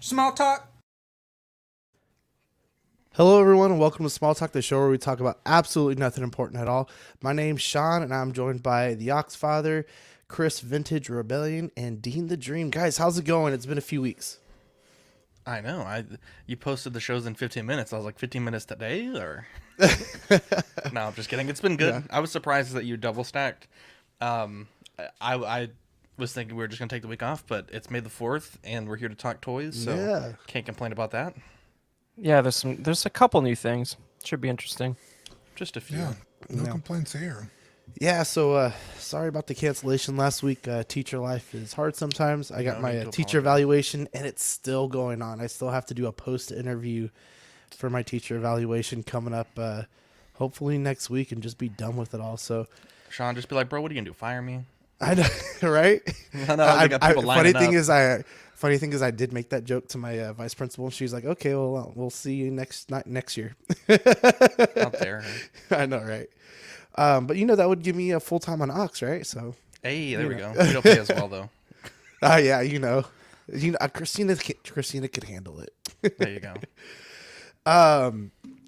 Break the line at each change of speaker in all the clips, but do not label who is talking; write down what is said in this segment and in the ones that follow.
Small talk.
Hello, everyone, and welcome to Small Talk, the show where we talk about absolutely nothing important at all. My name's Sean, and I'm joined by the Oxfather, Chris Vintage Rebellion, and Dean the Dream. Guys, how's it going? It's been a few weeks.
I know. You posted the shows in 15 minutes. I was like, 15 minutes today, or no? I'm just kidding. It's been good.
Yeah.
I was surprised that you double stacked. I was thinking we were just gonna take the week off, but it's May the 4th, and we're here to talk toys, so
Yeah.
can't complain about that.
Yeah, there's a couple new things. Should be interesting.
Just a few.
Yeah, no
Yeah.
complaints here.
Yeah, so sorry about the cancellation last week. Teacher life is hard sometimes. I got
No
my
need to
teacher
apologize.
evaluation, and it's still going on. I still have to do a post-interview for my teacher evaluation coming up hopefully next week and just be done with it all. So
Sean, just be like, bro, what are you gonna do? Fire me?
I know, right?
I know. You got people lining
Funny thing is, I did make that joke to my vice principal. She's like, "Okay, well, we'll see you next year."
out there.
I know, right? But that would give me a full time on Ox, right? So,
Hey, there we go. You don't pay as well though.
yeah, Christina could handle it.
There you go.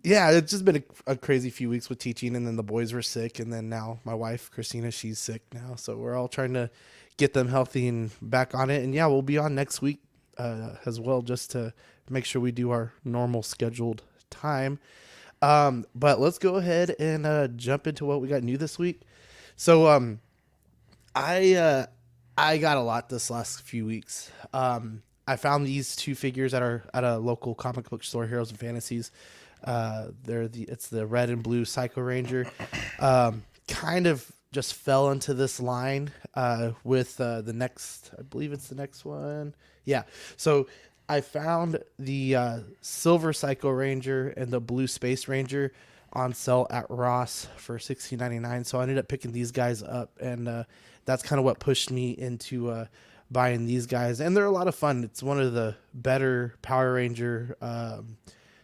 Yeah, it's just been a crazy few weeks with teaching, and then the boys were sick, and then now my wife Christina, she's sick now, so we're all trying to get them healthy and back on it. And yeah, we'll be on next week as well, just to make sure we do our normal scheduled time. But let's go ahead and jump into what we got new this week. So I got a lot this last few weeks. I found these two figures at a local comic book store, Heroes and Fantasies. It's the red and blue Psycho Ranger. Kind of just fell into this line with the next, I believe it's the next one. Yeah. So I found the silver Psycho Ranger and the blue Space Ranger on sale at Ross for $16.99. So I ended up picking these guys up, and that's kind of what pushed me into buying these guys. And they're a lot of fun. It's one of the better Power Ranger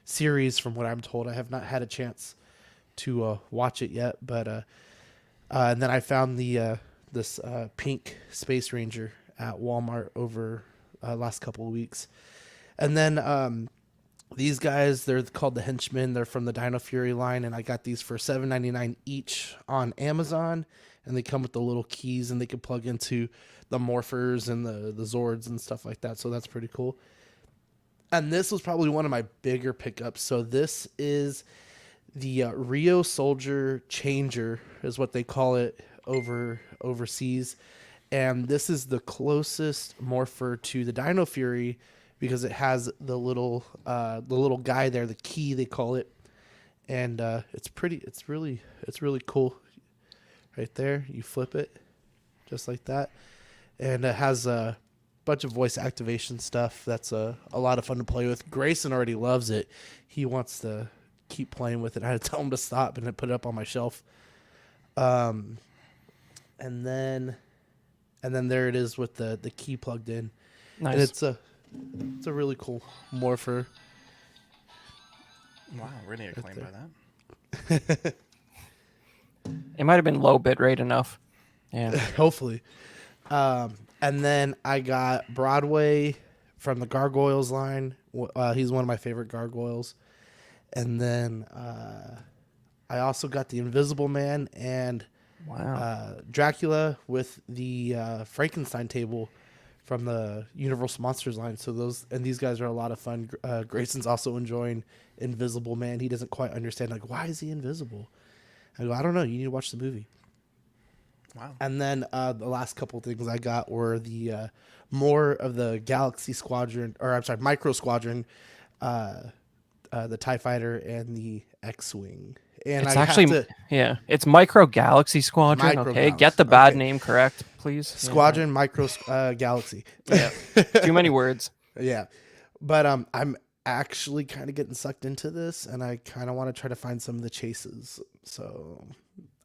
series from what I'm told. I have not had a chance to watch it yet, but and then I found this pink Space Ranger at Walmart over last couple of weeks. And then these guys, they're called the Henchmen. They're from the Dino Fury line, and I got these for $7.99 each on Amazon. And they come with the little keys, and they can plug into the Morphers and the Zords and stuff like that. So that's pretty cool. And this was probably one of my bigger pickups. So this is the Rio Soldier Changer, is what they call it overseas. And this is the closest morpher to the Dino Fury, because it has the little guy there, the key they call it. And it's really cool. Right there, you flip it just like that. And it has a bunch of voice activation stuff that's a lot of fun to play with. Grayson already loves it. He wants to keep playing with it. I had to tell him to stop and I put it up on my shelf. And then there it is with the key plugged in.
Nice.
And it's a really cool morpher.
Wow, really acclaimed by
there.
that.
It might have been low bit rate enough. Yeah.
Hopefully. And then I got Broadway from the Gargoyles line. He's one of my favorite gargoyles. And then I also got the Invisible Man and
Wow.
Dracula with the Frankenstein table from the Universal Monsters line. So these guys are a lot of fun. Grayson's also enjoying Invisible Man. He doesn't quite understand, like, why is he invisible? I go, I don't know. You need to watch the movie.
Wow.
And then the last couple of things I got were the more of the Galaxy Squadron, or I'm sorry, Micro Squadron, the TIE Fighter and the X-Wing. And
It's actually it's Micro Galaxy Squadron.
Micro
Okay,
Galaxy.
Get the bad
Okay.
name correct, please.
Squadron Micro Galaxy.
Yeah. Too many words.
Yeah. But I'm actually kind of getting sucked into this, and I kind of want to try to find some of the chases. So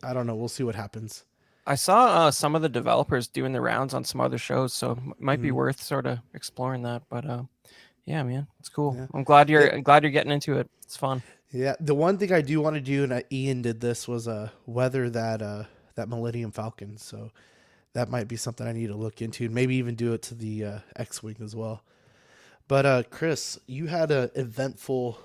I don't know. We'll see what happens.
I saw some of the developers doing the rounds on some other shows, so it might be worth sort of exploring that. But yeah, man, it's cool.
Yeah.
I'm glad you're getting into it. It's fun.
Yeah, the one thing I do want to do, and Ian did this, was weather that Millennium Falcon. So that might be something I need to look into, and maybe even do it to the X-wing as well. But Chris, you had an eventful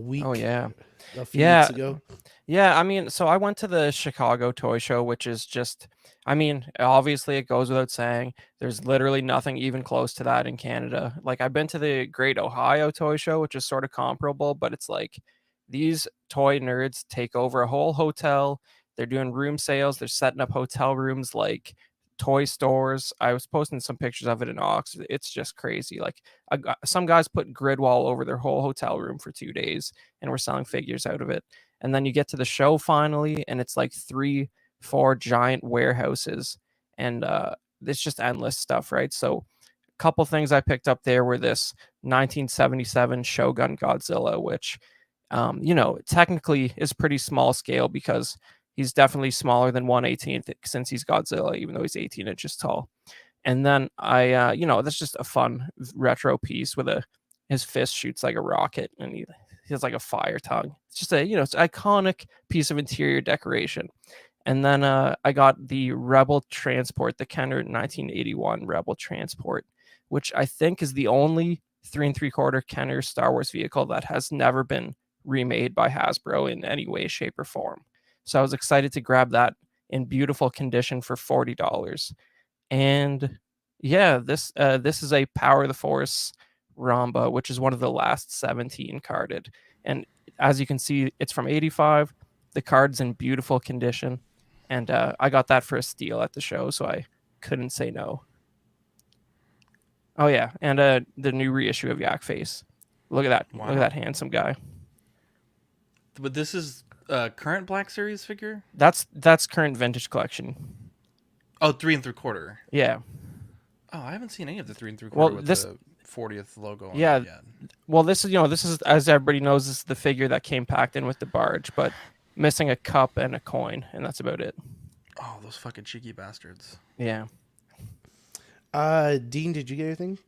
week.
Oh yeah.
A few weeks ago.
Yeah, I mean, so I went to the Chicago Toy Show, which is just, I mean, obviously it goes without saying, there's literally nothing even close to that in Canada. Like, I've been to the Great Ohio Toy Show, which is sort of comparable, but it's like these toy nerds take over a whole hotel. They're doing room sales. They're setting up hotel rooms like toy stores. I was posting some pictures of it in Ox. It's just crazy. Like, some guys put grid wall over their whole hotel room for 2 days, and we're selling figures out of it. And then you get to the show finally, and it's like 3-4 giant warehouses, and it's just endless stuff, right? So a couple things I picked up there were this 1977 Shogun Godzilla, which technically is pretty small scale because he's definitely smaller than 1/18th since he's Godzilla, even though he's 18 inches tall. And then that's just a fun retro piece with his fist shoots like a rocket, and he has like a fire tongue. It's just it's an iconic piece of interior decoration. And then I got the Rebel Transport, the Kenner 1981 Rebel Transport, which I think is the only 3 3/4 Kenner Star Wars vehicle that has never been remade by Hasbro in any way, shape, or form. So I was excited to grab that in beautiful condition for $40. And yeah, this is a Power of the Force Ramba, which is one of the last 17 carded. And as you can see, it's from 85. The card's in beautiful condition. And I got that for a steal at the show, so I couldn't say no. Oh, yeah. And the new reissue of Yak Face. Look at that. Wow. Look at that handsome guy.
But this is current Black Series figure?
That's current vintage collection.
Oh, 3 3/4.
Yeah.
Oh, I haven't seen any of the 3 3/4 with the 40th logo on it yet.
Well, this is as everybody knows, this is the figure that came packed in with the barge, but missing a cup and a coin, and that's about it.
Oh, those fucking cheeky bastards.
Yeah.
Dean, did you get anything?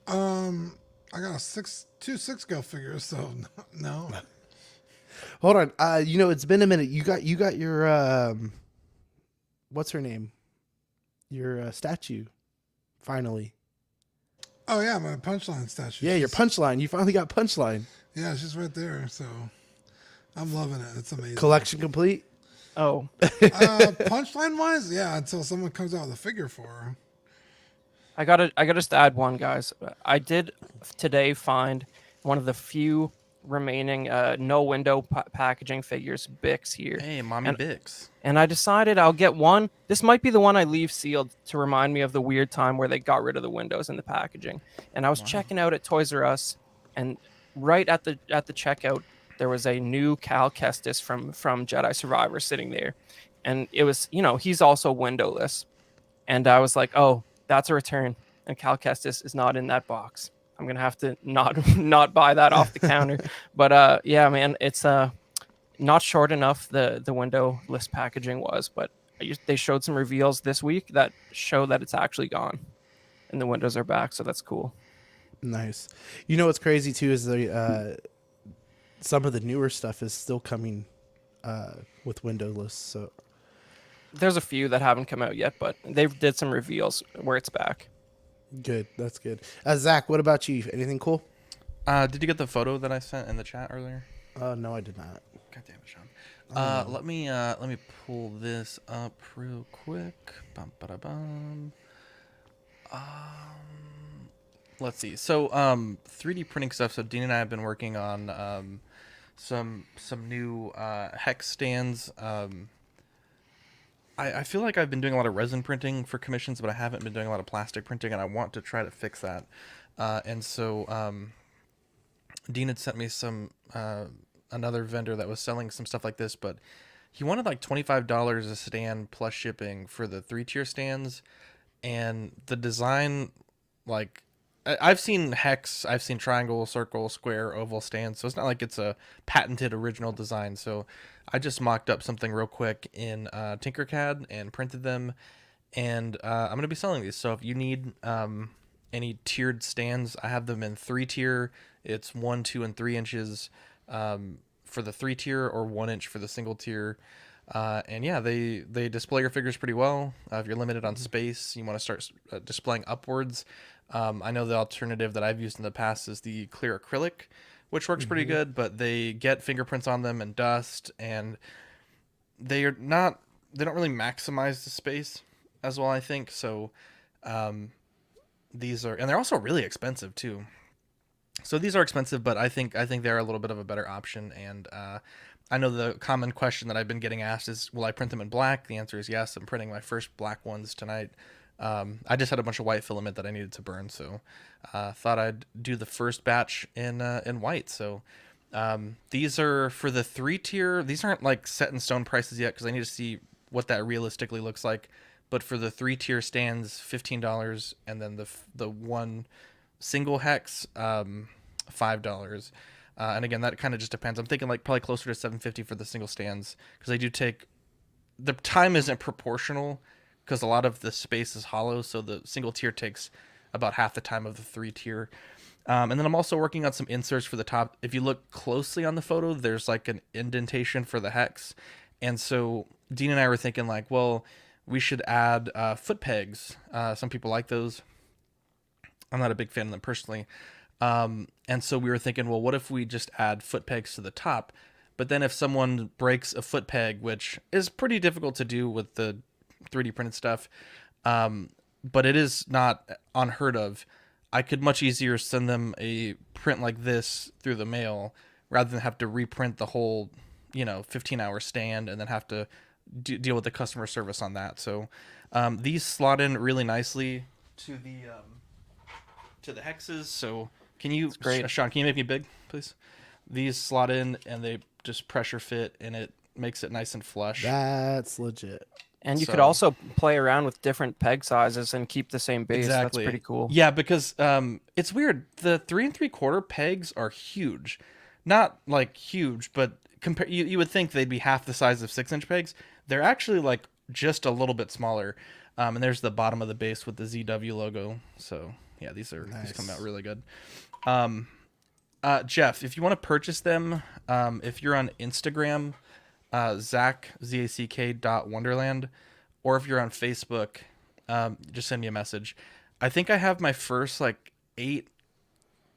I got two 6-go figures, so no.
Hold on. It's been a minute. You got your what's her name? Your statue, finally.
Oh yeah, my Punchline statue.
Yeah, your Punchline. You finally got Punchline.
Yeah, she's right there. So I'm loving it. It's amazing.
Collection complete.
Oh.
Punchline wise, yeah. Until someone comes out with a figure for her.
I gotta just add one, guys. I did today find one of the few remaining no window packaging figures, Bix here.
Hey, mommy Bix.
And I decided I'll get one. This might be the one I leave sealed to remind me of the weird time where they got rid of the windows in the packaging. And I was checking out at Toys R Us, and right at the checkout, there was a new Cal Kestis from Jedi Survivor sitting there. And it was, he's also windowless. And I was like, oh, that's a return. And Cal Kestis is not in that box. I'm going to have to not buy that off the counter. But yeah, man, it's not short enough, the windowless packaging was. But they showed some reveals this week that show that it's actually gone. And the windows are back, so that's cool.
Nice. What's crazy, too, is some of the newer stuff is still coming with windowless. So
there's a few that haven't come out yet, but they did some reveals where it's back.
Good. That's good. Zach, what about you? Anything cool?
Did you get the photo that I sent in the chat earlier?
No, I did not.
God damn it, Sean. Let me pull this up real quick. Let's see. So 3D printing stuff. So Dean and I have been working on some new hex stands. I feel like I've been doing a lot of resin printing for commissions, but I haven't been doing a lot of plastic printing, and I want to try to fix that. And so Dean had sent me some another vendor that was selling some stuff like this, but he wanted like $25 a stand plus shipping for the 3-tier stands, and the design, like, I've seen hex, I've seen triangle, circle, square, oval stands, so it's not like it's a patented original design. So I just mocked up something real quick in Tinkercad and printed them, and I'm going to be selling these. So if you need any tiered stands, I have them in 3-tier. It's 1, 2, and 3 inches for the 3-tier, or 1 inch for the single tier. And yeah, they display your figures pretty well. If you're limited on space, you want to start displaying upwards. I know the alternative that I've used in the past is the clear acrylic, which works pretty good, but they get fingerprints on them and dust, and they don't really maximize the space as well, I think. So these are, and they're also really expensive too. So these are expensive, but I think they're a little bit of a better option. And I know the common question that I've been getting asked is, will I print them in black? The answer is yes. I'm printing my first black ones tonight. I just had a bunch of white filament that I needed to burn, so thought I'd do the first batch in white. So these are for the 3-tier. These aren't like set in stone prices yet because I need to see what that realistically looks like. But for the 3-tier stands, $15, and then the one single hex, $5. And again, that kind of just depends. I'm thinking like probably closer to $7.50 for the single stands because they do take, the time isn't proportional because a lot of the space is hollow. So the single tier takes about half the time of the 3-tier. And then I'm also working on some inserts for the top. If you look closely on the photo, there's like an indentation for the hex. And so Dean and I were thinking like, well, we should add foot pegs. Some people like those. I'm not a big fan of them personally. And so we were thinking, well, what if we just add foot pegs to the top? But then if someone breaks a foot peg, which is pretty difficult to do with the 3D printed stuff, but it is not unheard of, I could much easier send them a print like this through the mail rather than have to reprint the whole, 15-hour stand and then have to deal with the customer service on that. So these slot in really nicely to the hexes. So can you, Sean, can you make me big, please? These slot in and they just pressure fit, and it makes it nice and flush.
That's legit.
And you could also play around with different peg sizes and keep the same base.
Exactly.
That's pretty cool.
Yeah, because it's weird. The 3 3/4 pegs are huge. Not like huge, but you would think they'd be half the size of 6-inch pegs. They're actually like just a little bit smaller. And there's the bottom of the base with the ZW logo. So yeah, these come out really good. Jeff, if you want to purchase them, if you're on Instagram, Zach, ZACK.Wonderland, or if you're on Facebook, just send me a message. I think I have my first 8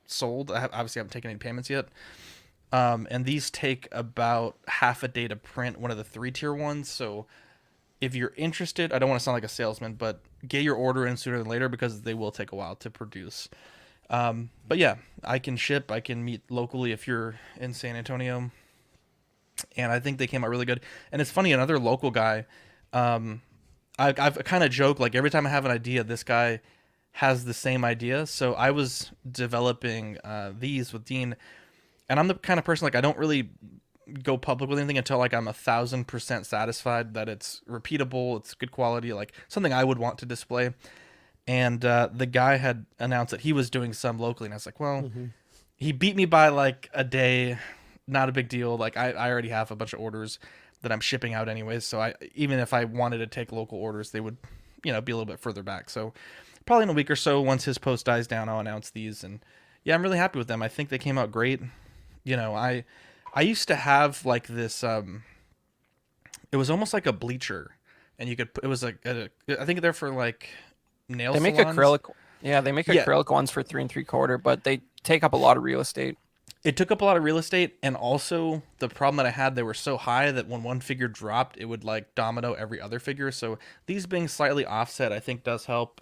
sold. Obviously haven't taken any payments yet. And these take about half a day to print, one of the 3-tier ones. So if you're interested, I don't want to sound like a salesman, but get your order in sooner than later because they will take a while to produce. But yeah, I can ship. I can meet locally if you're in San Antonio. And I think they came out really good. And it's funny, another local guy, I've kind of joked, like every time I have an idea, this guy has the same idea. So I was developing these with Dean, and I'm the kind of person, I don't really go public with anything until I'm 1,000% satisfied that it's repeatable, it's good quality, something I would want to display. And the guy had announced that he was doing some locally, and I was like, well, he beat me by a day. Not a big deal. I already have a bunch of orders that I'm shipping out anyways. So even if I wanted to take local orders, they would, be a little bit further back. So probably in a week or so, once his post dies down, I'll announce these. And yeah, I'm really happy with them. I think they came out great. I used to have this, it was almost like a bleacher, and you could, it was I think they're for nail salons.
They make acrylic. Yeah, they make acrylic ones for 3 3/4, but they take up a lot of real estate.
It took up a lot of real estate, and also the problem that I had, they were so high that when one figure dropped, it would domino every other figure. So these being slightly offset, I think does help.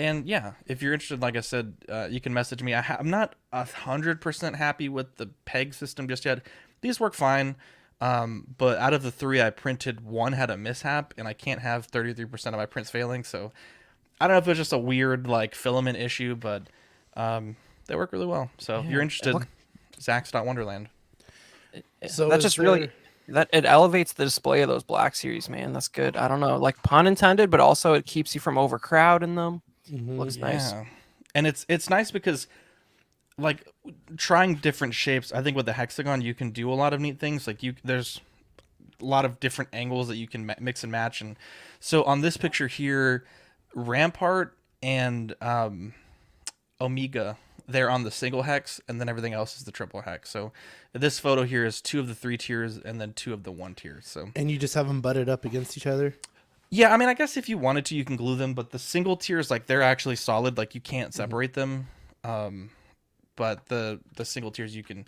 And yeah, if you're interested, like I said, you can message me. I'm not 100% happy with the peg system just yet. These work fine, but out of the 3 I printed, 1 had a mishap, and I can't have 33% of my prints failing. So I don't know if it was just a weird filament issue, but they work really well. So if you're interested, Zach's.Wonderland.
So that's just really, that it elevates the display of those Black Series, man. That's good. I don't know, pun intended, but also it keeps you from overcrowding them. Looks nice.
And it's nice because trying different shapes, I think with the hexagon you can do a lot of neat things. There's a lot of different angles that you can mix and match. And so on this picture here, Rampart and Omega, they're on the single hex, and then everything else is the triple hex. So this photo here is 2 of the 3 tiers and then 2 of the 1 tier. So
And you just have them butted up against each other?
yeah, I mean, I guess if you wanted to, you can glue them, but the single tiers, like, they're actually solid. Like, you can't separate them. But the single tiers, you can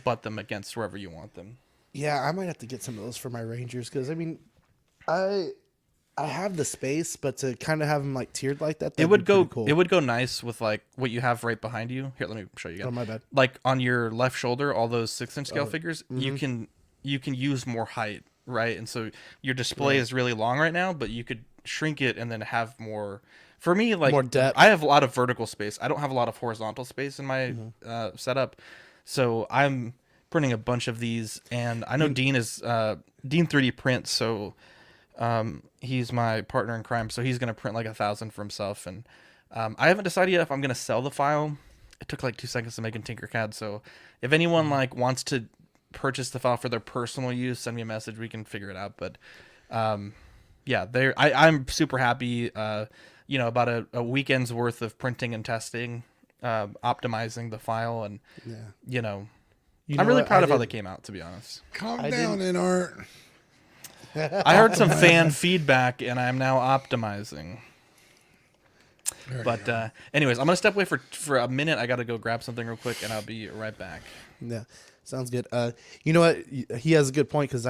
butt them against wherever you want them.
Yeah, I might have to get some of those for my Rangers because I mean, I have the space, but to kind of have them like tiered like that,
It would go
cool.
it would go nice with like what you have right behind you. Here, let me show you again.
Oh, my bad.
Like on your left shoulder, all those 6-inch scale figures, you can use more height, right? And so your display is really long right now, but you could shrink it and then have more. For me, like
More depth.
I have a lot of vertical space. I don't have a lot of horizontal space in my setup, so I'm printing a bunch of these. And I know Dean is Dean 3D prints, so he's my partner in crime. So he's gonna print like 1,000 for himself. And I haven't decided yet if I'm gonna sell the file. It took like 2 seconds to make in Tinkercad. So if anyone like wants to purchase the file for their personal use, send me a message. We can figure it out. But yeah, I'm super happy. About a weekend's worth of printing and testing, optimizing the file, and I'm really proud of how they came out, to be honest.
Calm down, in art.
I heard some fan feedback, and I'm now optimizing. But anyways, I'm gonna step away for a minute. I gotta go grab something real quick, and I'll be right back.
Yeah, sounds good. You know what? He has a good point because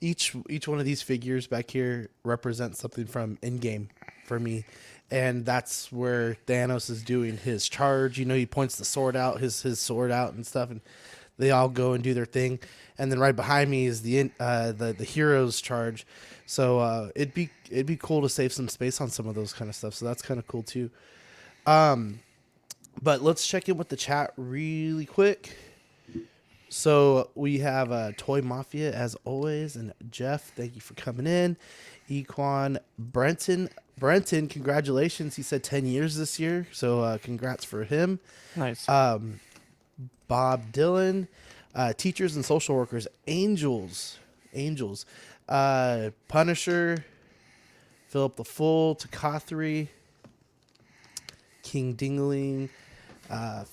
each one of these figures back here represents something from in-game for me, and that's where Thanos is doing his charge. He points the sword out, his sword out and stuff, and they all go and do their thing. And then right behind me is the hero's charge. So it'd be cool to save some space on some of those kind of stuff. So that's kind of cool too. But let's check in with the chat really quick. So we have Toy Mafia as always, and Jeff, thank you for coming in. Equan Brenton, congratulations. He said 10 years this year, so congrats for him.
Nice.
Bob Dylan, teachers and social workers, angels, Punisher, Philip the Fool, Takathri, King Dingling,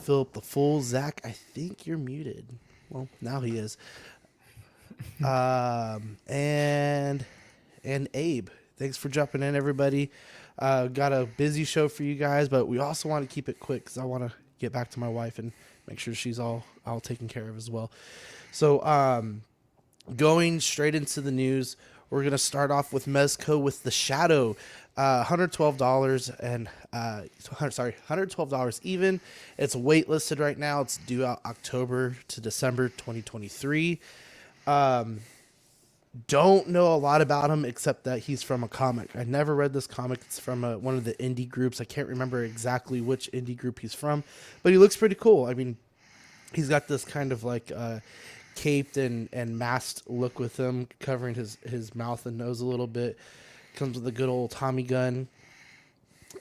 Philip the Fool, Zach, I think you're muted. Well, now he is. And Abe, thanks for jumping in, everybody. Got a busy show for you guys, but we also want to keep it quick because I want to get back to my wife and make sure she's all taken care of as well. So going straight into the news, we're going to start off with Mezco with the Shadow. $112 and $112 even. It's waitlisted right now. It's due out October to December 2023. Don't know a lot about him except that he's from a comic. I never read this comic. It's from one of the indie groups. I can't remember exactly which indie group he's from, but he looks pretty cool. I mean, he's got this kind of like caped and masked look with him, covering his mouth and nose a little bit. Comes with a good old Tommy gun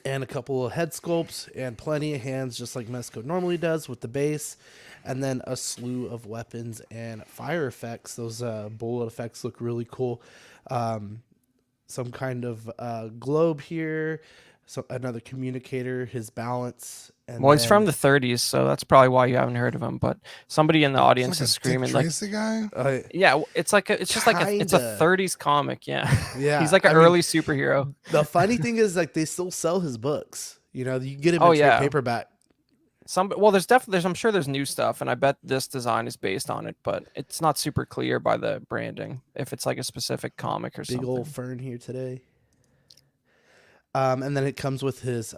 and a couple of head sculpts and plenty of hands, just like Mezco normally does with the base. And then a slew of weapons and fire effects. Those bullet effects look really cool. Some kind of globe here. So another communicator, his balance. And
Well, he's from the 30s, so that's probably why you haven't heard of him. But somebody in the audience is screaming
Dick
like,
Tracy guy.
"Yeah, it's just like it's a
Kinda.
30s comic." Yeah,
Yeah,
he's like an early superhero.
The funny thing is, like, they still sell his books. You get him
Oh,
in trade
yeah.
paperback.
I'm sure there's new stuff, and I bet this design is based on it, but it's not super clear by the branding if it's like a specific comic or
Big
something.
old fern here today. And then it comes with his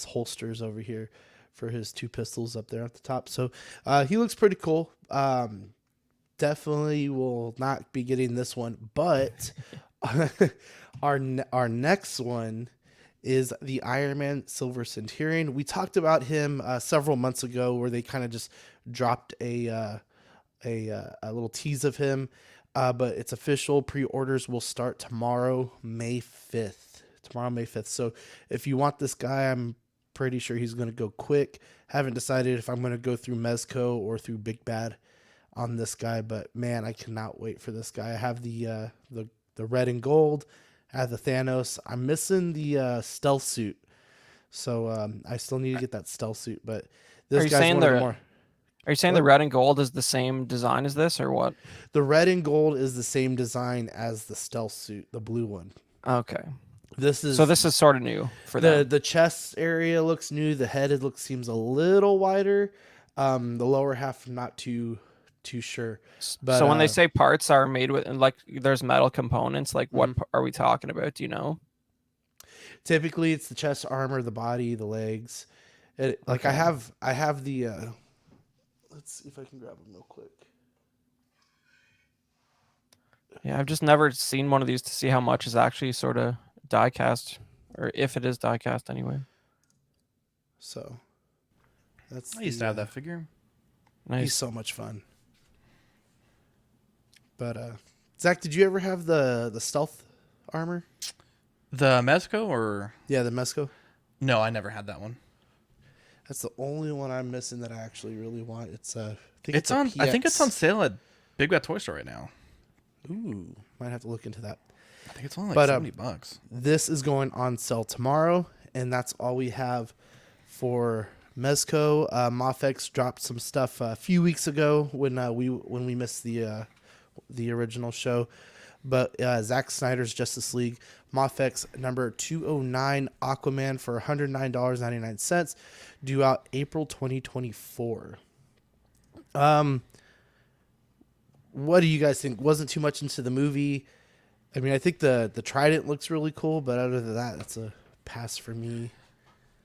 holsters over here for his 2 pistols up there at the top. So he looks pretty cool. Definitely will not be getting this one, but our next one is the Iron Man Silver Centurion. We talked about him several months ago, where they kind of just dropped a little tease of him, but it's official. Pre-orders will start tomorrow, May 5th. So if you want this guy, I'm pretty sure he's going to go quick. Haven't decided if I'm going to go through Mezco or through Big Bad on this guy, but man, I cannot wait for this guy. I have the red and gold. I have the Thanos. I'm missing the stealth suit, so I still need to get that stealth suit. But This
Are you
guy's
saying
one of the
the
more.
Are you saying the red and gold is the same design as this, or what?
The red and gold is the same design as the stealth suit, the blue one.
Okay.
This is
So this is sort of new for them.
the chest area looks new. The head seems a little wider. The lower half not too sure. But
So when they say parts are made with, like, there's metal components, like what are we talking about? Do you know?
typically it's the chest armor, the body, the legs. Like I have the. Let's see if I can grab them real quick.
Yeah, I've just never seen one of these to see how much is actually sort of die cast, or if it is die cast anyway.
So that's.
I used to have that figure.
Nice.
He's so much fun. But Zach, did you ever have the stealth armor?
The Mezco or
Yeah, the Mezco.
no, I never had that one.
That's the only one I'm missing that I actually really want. It's I think
It's
a
on. I think it's on
PX.
sale at Big Bad Toy Store right now.
Ooh, might have to look into that.
I think it's only like
But,
$70.
This is going on sale tomorrow, and that's all we have for Mezco. Mafex dropped some stuff a few weeks ago when we missed the original show. But Zack Snyder's Justice League Mafex number 209 Aquaman for $109.99, due out April 2024. What do you guys think? Wasn't too much into the movie. I mean, I think the trident looks really cool, but other than that, it's a pass for me.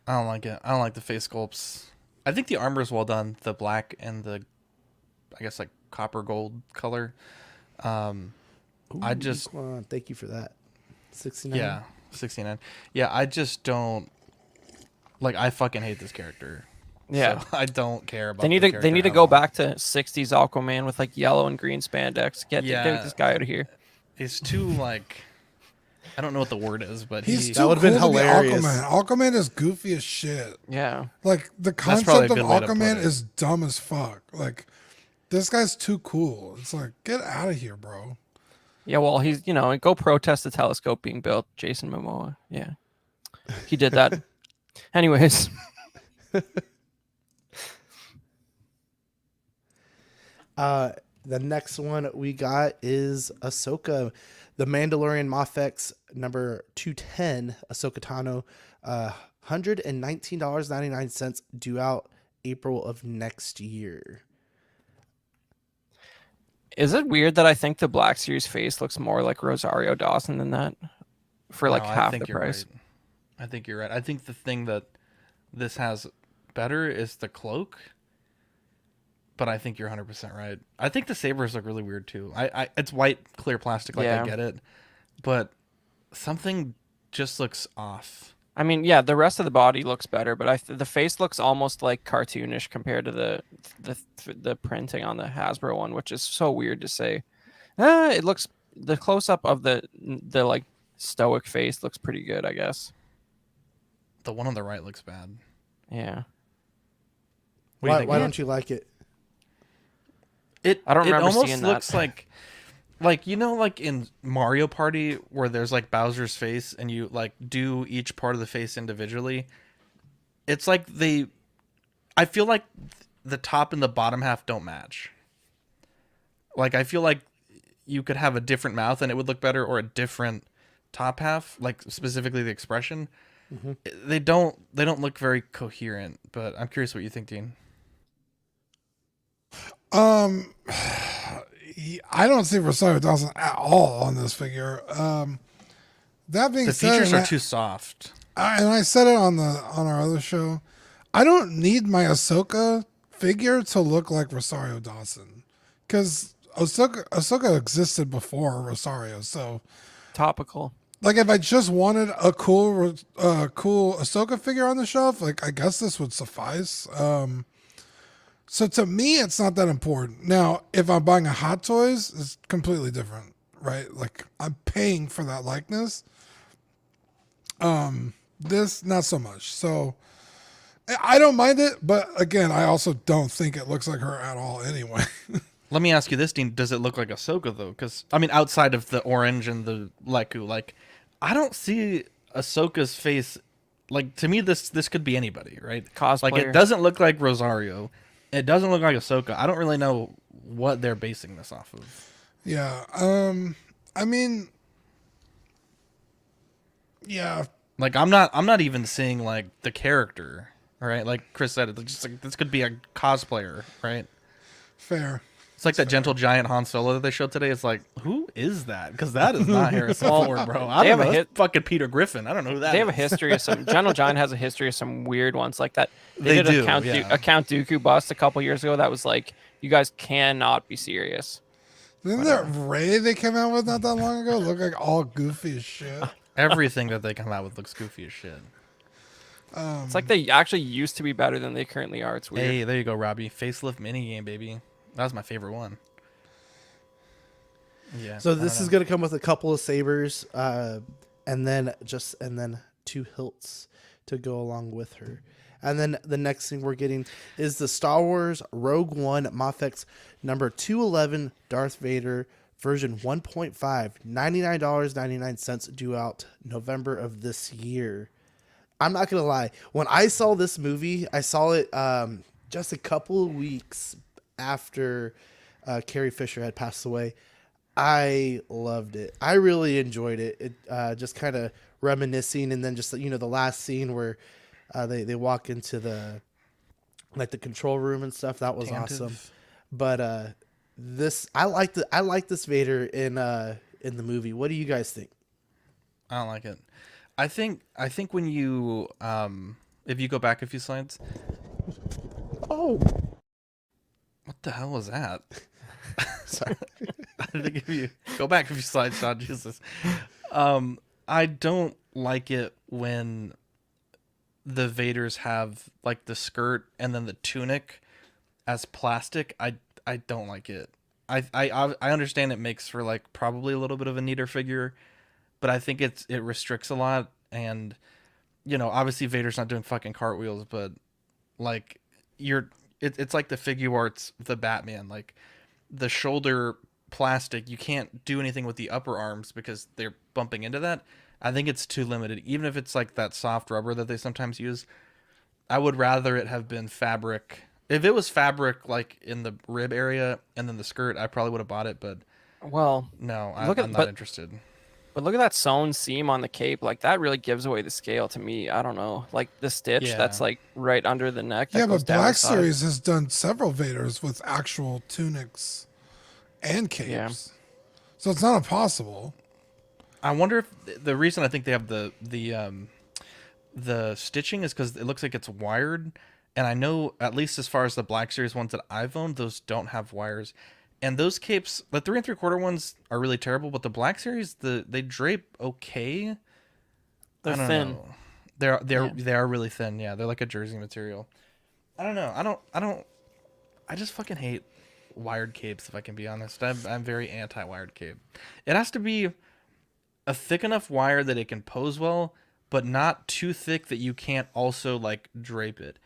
I don't like it. I don't like the face sculpts. I think the armor is well done. The black and the, I guess, like copper gold color. I just
Come on, thank you for that. 69.
yeah, 69. Yeah, I just don't like. I fucking hate this character.
Yeah.
So I don't care about.
They need
the
to
character
go
at all.
back to 60s Aquaman with like yellow and green spandex. Get this guy out of here.
He's too like. I don't know what the word is, but
He's
he.
too
would've
cool
been
to be
hilarious.
Aquaman. Aquaman is goofy as shit.
Yeah.
Like the
probably
concept
a
of
good way to put
Aquaman
it.
is dumb as fuck. Like this guy's too cool. It's like get out of here, bro.
Yeah, well, he's, go protest the telescope being built, Jason Momoa. Yeah. He did that. Anyways.
The next one we got is Ahsoka, the Mandalorian Mafex number 210, Ahsoka Tano, $119.99, due out April of next year.
Is it weird that I think the Black Series face looks more like Rosario Dawson than that? For like
No, I
half
think
the
you're
price.
right. I think you're right. I think the thing that this has better is the cloak. But I think you're 100% right. I think the sabers look really weird too. It's white, clear plastic, like
Yeah.
I get it. But something just looks off.
I mean, yeah, the rest of the body looks better, but the face looks almost like cartoonish compared to the printing on the Hasbro one, which is so weird to say. It looks, the close up of the like stoic face looks pretty good, I guess.
The one on the right looks bad.
Yeah.
What do you
Why,
think?
why don't you like it?
I don't remember
it almost
seeing that.
looks like like in Mario Party where there's like Bowser's face and you like do each part of the face individually. It's like I feel like the top and the bottom half don't match. Like I feel like you could have a different mouth and it would look better, or a different top half, like specifically the expression.
Mm-hmm.
They don't look very coherent, but I'm curious what you think, Dean.
I don't see Rosario Dawson at all on this figure. That being
The
said,
features
and
are too soft.
I said it on our other show. I don't need my Ahsoka figure to look like Rosario Dawson, because Ahsoka existed before Rosario. So,
Topical.
like, if I just wanted a cool Ahsoka figure on the shelf, like, I guess this would suffice. So to me, it's not that important. Now, if I'm buying a Hot Toys, it's completely different, right? Like, I'm paying for that likeness. This, not so much. So I don't mind it, but again, I also don't think it looks like her at all anyway.
Let me ask you this, Dean. Does it look like Ahsoka, though? Because, I mean, outside of the orange and the Leku, like, I don't see Ahsoka's face like to me this could be anybody, right?
Cosplayer.
Like it doesn't look like Rosario, it doesn't look like Ahsoka. I don't really know what they're basing this off of.
Yeah. I mean, yeah.
Like I'm not even seeing like the character, right? Like Chris said, it's just like this could be a cosplayer, right?
Fair.
It's like that gentle giant Han Solo that they showed today. It's like, who is that? Because that is not Harrison Ford, bro. I
They
don't
have a
know. That's fucking Peter Griffin. I don't know who that
They
is.
have a history of some. Gentle Giant has a history of some weird ones like that.
They
did
do,
a Count,
yeah.
a Count Dooku bust a couple years ago that was like, you guys cannot be serious.
Didn't that Ray they came out with not that long ago look like all goofy as shit?
Everything that they come out with looks goofy as shit.
It's like they actually used to be better than they currently are. It's weird.
Hey, there you go, Robbie. Facelift minigame, baby. That was my favorite one. Yeah.
So
I
this
don't
is
know.
going to come with a couple of sabers, and then 2 hilts to go along with her. And then the next thing we're getting is the Star Wars Rogue One Mafex number 211 Darth Vader version 1.5, $99.99 due out November of this year. I'm not going to lie. When I saw this movie, I saw it just a couple of weeks after Carrie Fisher had passed away. I loved it. I really enjoyed it. It just kind of reminiscing, and then just the last scene where they walk into the control room and stuff. That was
Tantive.
awesome. But I like this Vader in the movie. What do you guys think?
I don't like it. I think when you if you go back a few slides.
Oh,
What the hell was that?
sorry.
I think if you go back a few slides, Sean, Jesus. I don't like it when the Vaders have like the skirt and then the tunic as plastic. I don't like it. I understand it makes for like probably a little bit of a neater figure, but I think it restricts a lot. And obviously Vader's not doing fucking cartwheels, but like it's like the Figuarts, the Batman, like the shoulder plastic. You can't do anything with the upper arms because they're bumping into that. I think it's too limited. Even if it's like that soft rubber that they sometimes use, I would rather it have been fabric. If it was fabric like in the rib area and then the skirt, I probably would have bought it, but
Well,
no, I'm not interested.
but look at that sewn seam on the cape. Like that really gives away the scale to me. I don't know. Like the stitch that's
Yeah.
like right under the neck. That
Yeah,
goes
but
down
Black
the side.
Series has done several Vaders with actual tunics and capes.
Yeah.
So it's not impossible.
I wonder if the reason I think they have the stitching is because it looks like it's wired, and I know at least as far as the Black Series ones that I've owned, those don't have wires, and those capes, the 3 3/4 ones are really terrible, but the Black Series they drape okay.
They're
I don't
thin.
know. They are really thin. Yeah, they're like a jersey material. I don't know. I just fucking hate wired capes. If I can be honest, I'm very anti-wired cape. It has to be a thick enough wire that it can pose well, but not too thick that you can't also like drape it.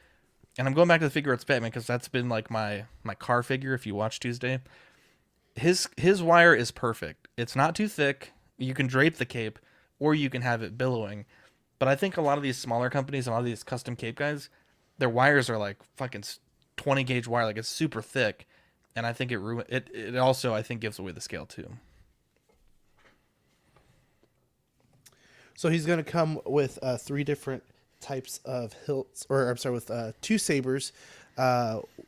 And I'm going back to the Figuarts Batman because that's been like my car figure. If you watch Tuesday, his wire is perfect. It's not too thick. You can drape the cape, or you can have it billowing. But I think a lot of these smaller companies, a lot of these custom cape guys, their wires are like fucking 20 gauge wire, like it's super thick, and I think it also I think gives away the scale too.
So he's going to come with 3 different types of hilts, or I'm sorry, with 2 sabers.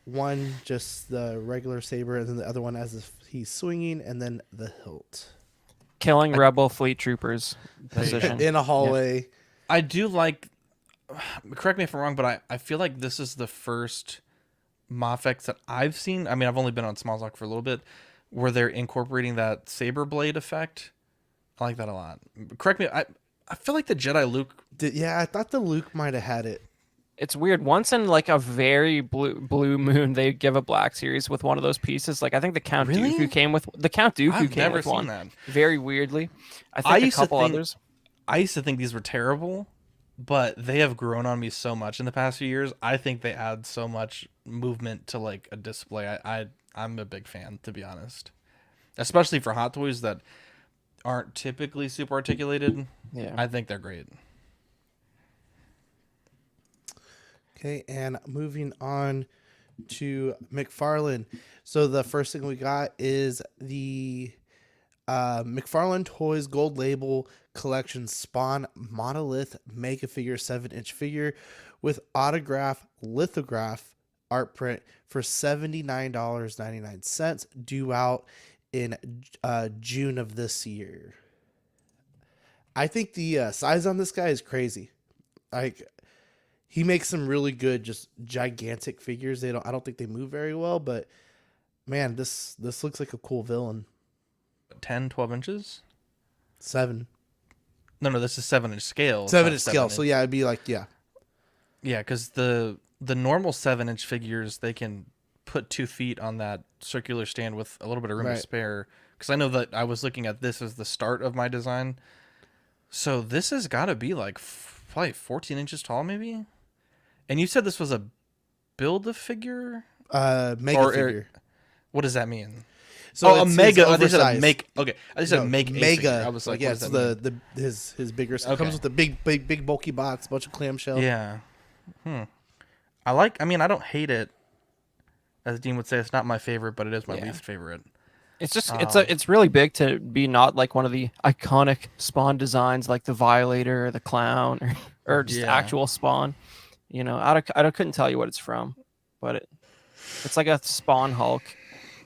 One just the regular saber, and then the other one as if he's swinging, and then the hilt
Killing Rebel fleet troopers position.
in a hallway.
I do like. Correct me if I'm wrong, but I feel like this is the first Mafex that I've seen. I mean, I've only been on Small Zoc for a little bit, where they're incorporating that saber blade effect. I like that a lot. Correct me. I feel like the Jedi Luke.
Yeah, I thought the Luke might have had it.
It's weird. Once in like a very blue moon, they give a Black Series with one of those pieces. Like I think the Count
Really?
Dooku came with
I've
came
never
with
seen
one.
that.
Very weirdly, I
I
think a
used to
couple
think-
others.
I used to think these were terrible, but they have grown on me so much in the past few years. I think they add so much movement to like a display. I'm a big fan, to be honest, especially for Hot Toys that aren't typically super articulated.
Yeah.
I think they're great.
Okay, and moving on to McFarland. So the first thing we got is the McFarland Toys Gold Label Collection Spawn Monolith Mega Figure 7-inch figure with autograph lithograph art print for $79.99, due out in June of this year. I think the size on this guy is crazy. Like, he makes some really good, just gigantic figures. I don't think they move very well, but man, this looks like a cool villain.
10, 12 inches?
7.
No, this is 7-inch scale.
7-inch scale. So yeah, it'd be like, yeah.
Yeah, because the normal 7-inch figures, they can put 2 feet on that circular stand with a little bit of room to spare. Because I know that I was looking at this as the start of my design. So this has got to be like probably 14 inches tall, maybe? And you said this was a build-a-figure?
Mega figure.
What does that mean?
So
a mega. I just said a
oversized.
make. Okay, I just said make
mega.
I was like,
yeah,
what
it's
does that mean?
his bigger. So It
Okay.
comes with a big bulky box, bunch of clamshell.
Yeah. I mean, I don't hate it. As Dean would say, it's not my favorite, but it is my least favorite.
It's just it's really big to be not like one of the iconic Spawn designs like the Violator or the Clown or just actual Spawn. You know, I couldn't tell you what it's from, but it's like a Spawn Hulk.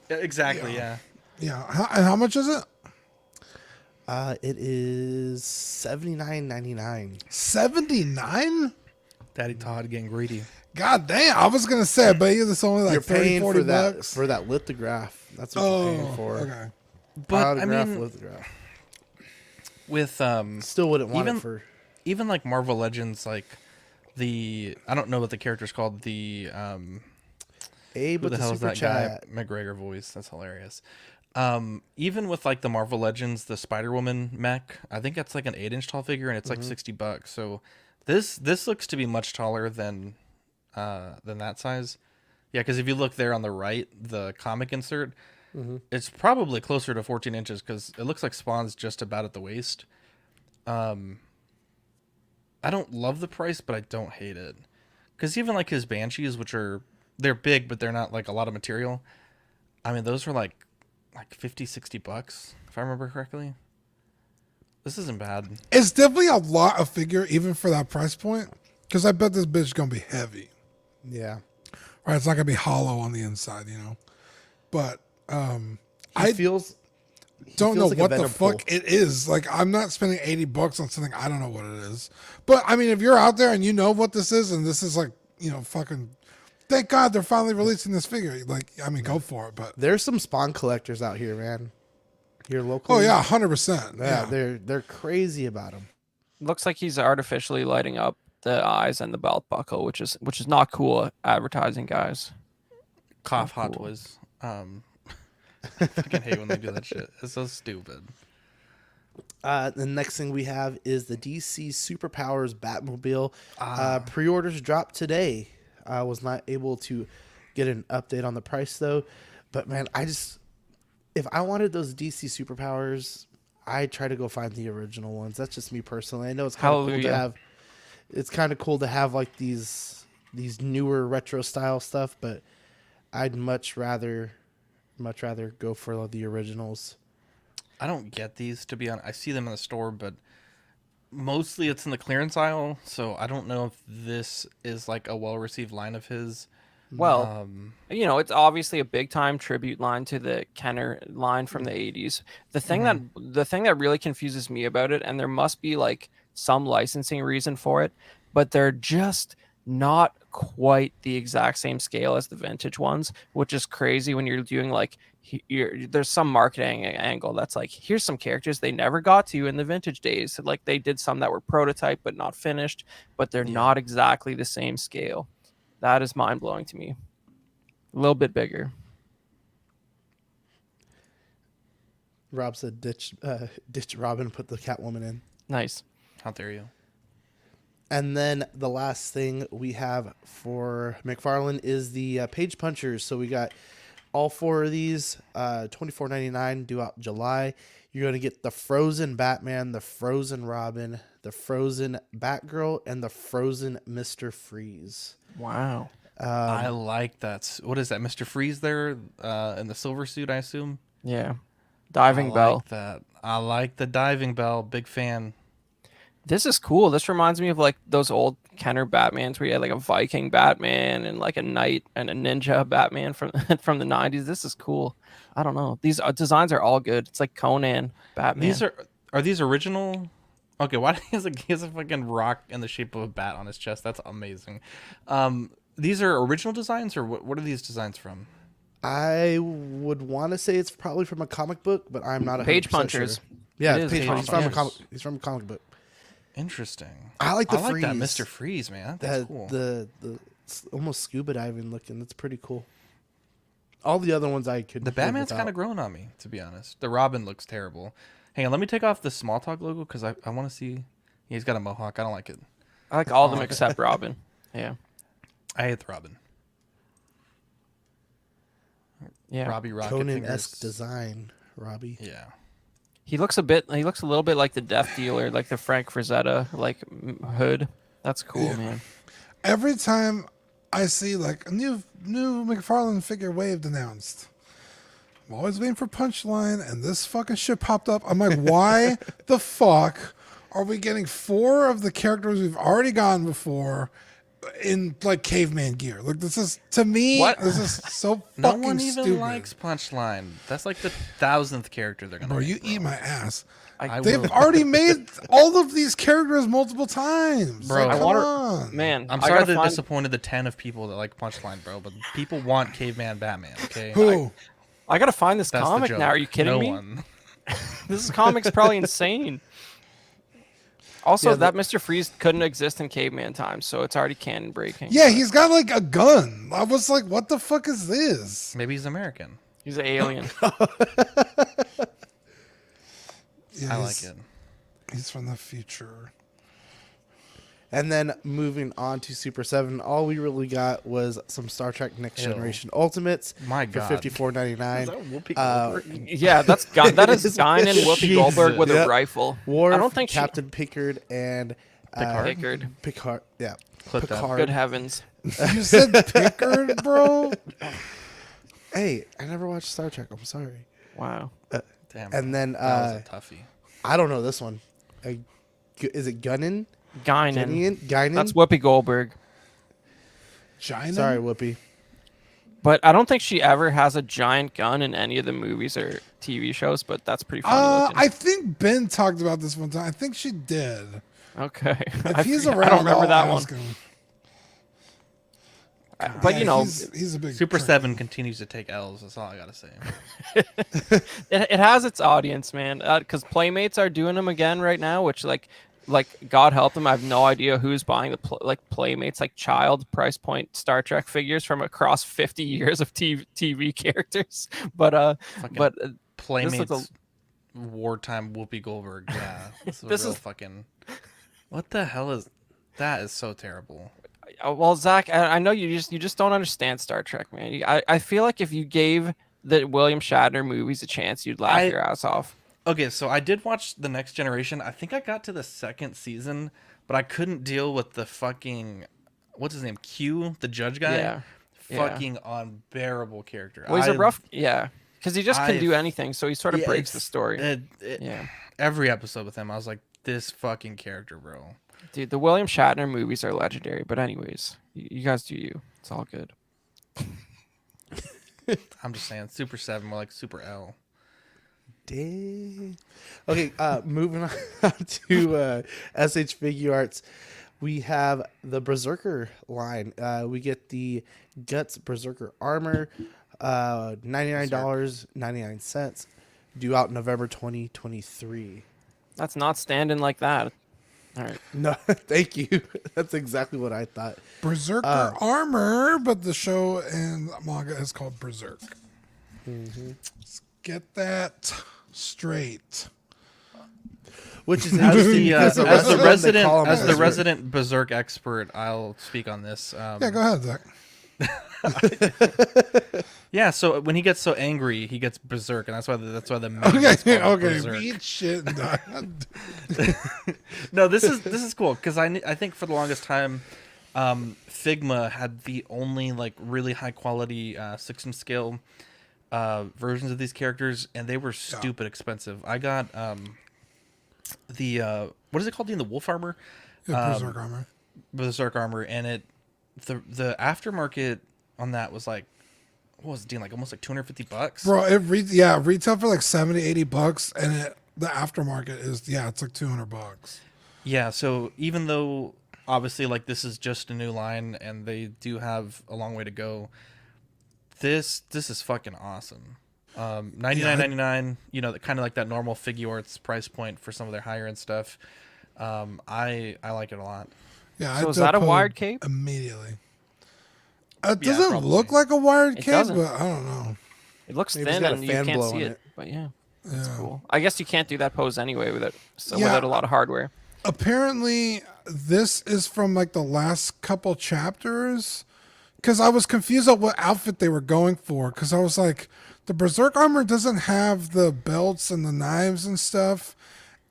Exactly. Yeah.
Yeah. How much is it?
It is $79.99.
79?
Daddy Todd getting greedy.
God damn. I was going to say, I bet you this only like
You're
30,
paying
40
for that
bucks.
for that lithograph. That's what you're paying for.
Okay.
But
Autograph
I mean,
lithograph.
with
Still wouldn't want
even-
it for.
even like Marvel Legends, like I don't know what the character's called.
Abe
Who
with
the
the
hell is
super
that
chat.
guy? McGregor voice. That's hilarious. Even with like the Marvel Legends, the Spider-Woman mech, I think that's like an 8-inch tall figure, and it's like $60. So this looks to be much taller than that size. Yeah, because if you look there on the right, the comic insert, it's probably closer to 14 inches because it looks like Spawn's just about at the waist. I don't love the price, but I don't hate it. Because even like his Banshees, they're big, but they're not like a lot of material. I mean, those are like $50-$60, if I remember correctly. This isn't bad.
It's definitely a lot of figure, even for that price point. Because I bet this bitch is going to be heavy.
Yeah.
Right? It's not going to be hollow on the inside, you know? But
I feels
don't know
feels like a
what the
Venom
fuck
pull.
it is. Like, I'm not spending $80 on something I don't know what it is. But I mean, if you're out there and you know what this is, and this is like, you know, fucking, thank God they're finally releasing this figure. Like, I mean, go for it. But
There's some Spawn collectors out here, man. Here locally.
oh yeah, 100%.
Yeah,
Yeah,
they're crazy about them.
Looks like he's artificially lighting up the eyes and the belt buckle, which is not cool advertising, guys.
Cough
Oh,
Hot
cool.
Toys. I fucking hate when they do that shit. It's so stupid.
The next thing we have is the DC Superpowers Batmobile. Pre-orders dropped today. I was not able to get an update on the price though, but man, if I wanted those DC Superpowers, I try to go find the original ones. That's just me personally. I know it's kind of cool to
Hallelujah.
have. It's kind of cool to have like these newer retro style stuff, but I'd much rather go for the originals.
I don't get these, to be honest. I see them in the store, but mostly it's in the clearance aisle, so I don't know if this is like a well-received line of his.
Well, you know, it's obviously a big time tribute line to the Kenner line from the 80s. The thing that really confuses me about it, and there must be like some licensing reason for it, but they're just not quite the exact same scale as the vintage ones, which is crazy when you're doing like there's some marketing angle that's like, here's some characters they never got to in the vintage days. Like they did some that were prototype but not finished, but they're not exactly the same scale. That is mind blowing to me. A little bit bigger.
Rob said ditch Robin, put the Catwoman in.
Nice.
How dare you?
And then the last thing we have for McFarlane is the Page Punchers. So we got all 4 of these, $24.99, due out July. You're going to get the Frozen Batman, the Frozen Robin, the Frozen Batgirl, and the Frozen Mr. Freeze.
Wow.
I like that. What is that, Mr. Freeze there in the silver suit, I assume?
Yeah. Diving
I
bell.
like that. I like the diving bell. Big fan.
This is cool. This reminds me of like those old Kenner Batmans where you had like a Viking Batman and like a knight and a ninja Batman from from the 90s. This is cool. I don't know. These designs are all good. It's like Conan Batman.
These are these original? Okay, why do he has a fucking rock in the shape of a bat on his chest? That's amazing. These are original designs, or what are these designs from?
I would want to say it's probably from a comic book, but I'm not 100%
Page Punchers.
Sure. Yeah,
It is
Page
Page
Punchers.
Punchers.
He's from a comic book.
Interesting.
I like the
I like
freeze.
that Mr. Freeze, man. That's cool.
The almost scuba diving looking. That's pretty cool. All the other ones I could.
The Batman's kind of growing on me, to be honest. The Robin looks terrible. Hang on, let me take off the Small Talk logo because I want to see. He's got a mohawk. I don't like it.
I like all of them except Robin. Yeah.
I hate the Robin.
Yeah.
Robbie Rocket
Conan-esque
Fingers.
design, Robbie.
Yeah.
He looks a little bit like the Death Dealer, like the Frank Frazetta like hood. That's cool, man.
Every time I see like a new McFarland figure waved announced, I'm always waiting for punchline, and this fucking shit popped up. I'm like, why the fuck are we getting 4 of the characters we've already gotten before in like caveman gear? Like, this is, to me,
What?
this is so
No
fucking
one even
stupid.
likes Punchline. That's like the 1000th character they're gonna.
Bro,
make,
you eat my ass.
I
They've
will.
already made all of these characters multiple times.
Bro,
Like,
I
come
wonder-
on.
Man,
I'm
I
sorry
gotta
to
find,
disappointed the 10 of people that like Punchline, bro, but people want Caveman Batman. Okay.
Who?
I gotta find this
That's the
comic
joke.
now. Are you kidding
no
me?
One.
This comic's probably insane. Also,
Yeah,
that Mr. Freeze couldn't exist in caveman times, so it's already canon breaking.
Yeah, he's got like a gun. I was like, what the fuck is this?
Maybe he's American.
He's an alien.
Yeah,
I like it.
He's from the future.
And then moving on to Super 7, all we really got was some Star Trek Next
Ew.
Generation Ultimates
My
for
God.
$54.99.
Whoopi
Goldberg?
Yeah, that is Guinan and Whoopi
Jesus.
Goldberg with
Yep.
a rifle.
Worf,
I don't think
Captain Picard and
Pickard.
Picard. Yeah,
Clip that.
Picard.
Good heavens.
You said Pickard, bro?
Hey, I never watched Star Trek. I'm sorry.
Wow.
Damn.
And then
that was a toughie.
I don't know this one. Is it Gunnan?
Guinan.
Guinan?
That's Whoopi Goldberg.
China?
Sorry, Whoopi.
But I don't think she ever has a giant gun in any of the movies or TV shows, but that's pretty funny looking.
I think Ben talked about this one time. I think she did.
Okay.
If he's
forget-
around,
I don't remember
I'll
that one.
ask him.
But
Yeah,
you know,
he's a big
Super
prick.
7 continues to take L's. That's all I gotta say.
it has its audience, man. Because Playmates are doing them again right now, which like God help them. I have no idea who's buying the Playmates, like child price point Star Trek figures from across 50 years of TV characters. But
Playmates,
looks
wartime Whoopi Goldberg. Yeah, this
This
is
is-
fucking. What the hell is that? Is so terrible.
well, Zach, I know you just don't understand Star Trek, man. I feel like if you gave the William Shatner movies a chance, you'd laugh your ass off.
Okay, so I did watch The Next Generation. I think I got to the 2nd season, but I couldn't deal with the fucking what's his name? Q, the judge guy.
Yeah.
Fucking unbearable character.
Well, he's a rough, because he just can
I-
do anything, so he sort of
Yeah,
breaks the
it's-
story.
Yeah. Every episode with him, I was like, this fucking character, bro.
Dude, the William Shatner movies are legendary. But anyways, you guys do you. It's all good.
I'm just saying, Super 7, more like Super L.
Dang. Okay, moving on to H.Figuarts. We have the Berserker line. We get the Guts Berserker armor, $99.99, due out November 2023.
That's not standing like that. All right.
No, thank you. That's exactly what I thought.
Berserker armor, but the show and manga is called Berserk. Let's get that straight.
Which is
As
interesting
the
because
as the
they
resident
call him
as the
Berserk.
resident Berserk expert, I'll speak on this.
Yeah, go ahead, Zach.
Yeah, so when he gets so angry, he gets berserk, and that's why the meme is
Okay,
called
okay,
Berserk.
eat shit and die.
No, this is cool because I think for the longest time, Figma had the only like really high quality 16 scale versions of these characters, and they were stupid expensive. I got the what is it called? The wolf armor,
Berserk armor.
Berserk armor, and the aftermarket on that was like, what was it, Dean? Like almost like $250.
Bro, retail for like 70, $80, and the aftermarket is it's like $200.
Yeah, so even though obviously like this is just a new line and they do have a long way to go, this is fucking awesome. $99.99, you know, kind of like that normal Figuarts price point for some of their higher end stuff. I like it a lot.
Yeah,
So is that a wired cape?
Immediately. It doesn't
probably.
look like a wired
It
cape,
doesn't.
but I don't know.
It looks
Maybe it's
thin
got a
and you
fan
can't
blow
see
on
it,
it.
but yeah,
Yeah.
it's cool. I guess you can't do that pose anyway
Yeah.
without a lot of hardware.
Apparently, this is from like the last couple chapters, because I was confused on what outfit they were going for. Because I was like, the Berserk armor doesn't have the belts and the knives and stuff,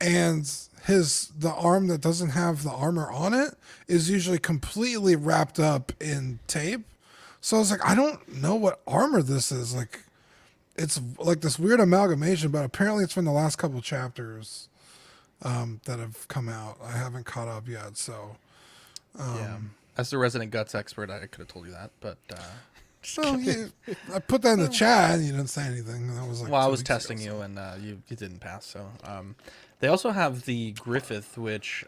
and the arm that doesn't have the armor on it is usually completely wrapped up in tape. So I was like, I don't know what armor this is. Like, it's like this weird amalgamation, but apparently it's from the last couple chapters that have come out. I haven't caught up yet, so
Yeah. As the resident guts expert, I could have told you that, but
so yeah, I put that in the chat and you didn't say anything. That was like
well, I
2
was
weeks
testing
ago,
you and you didn't pass. So they also have the Griffith, which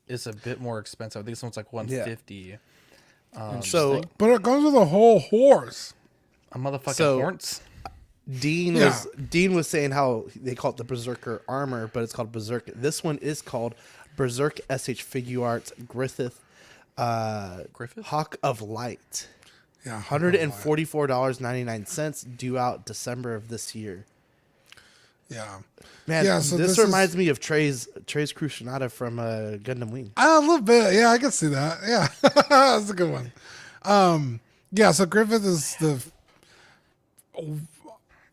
is a bit more expensive. I think this one's like $150.
So
but it comes with a whole horse.
A motherfucking
So-
horns.
Dean was saying how they call it the Berserker armor, but it's called Berserk. This one is called Berserk H.Figuarts Griffith
Griffith?
Hawk of Light.
Yeah,
$144.99, due out December of this year.
Yeah,
Man,
Yeah, so
this
this
reminds me of Trey's Crucianata from Gundam Wing.
a little bit. Yeah, I can see that. Yeah, that's a good one. Yeah, so Griffith is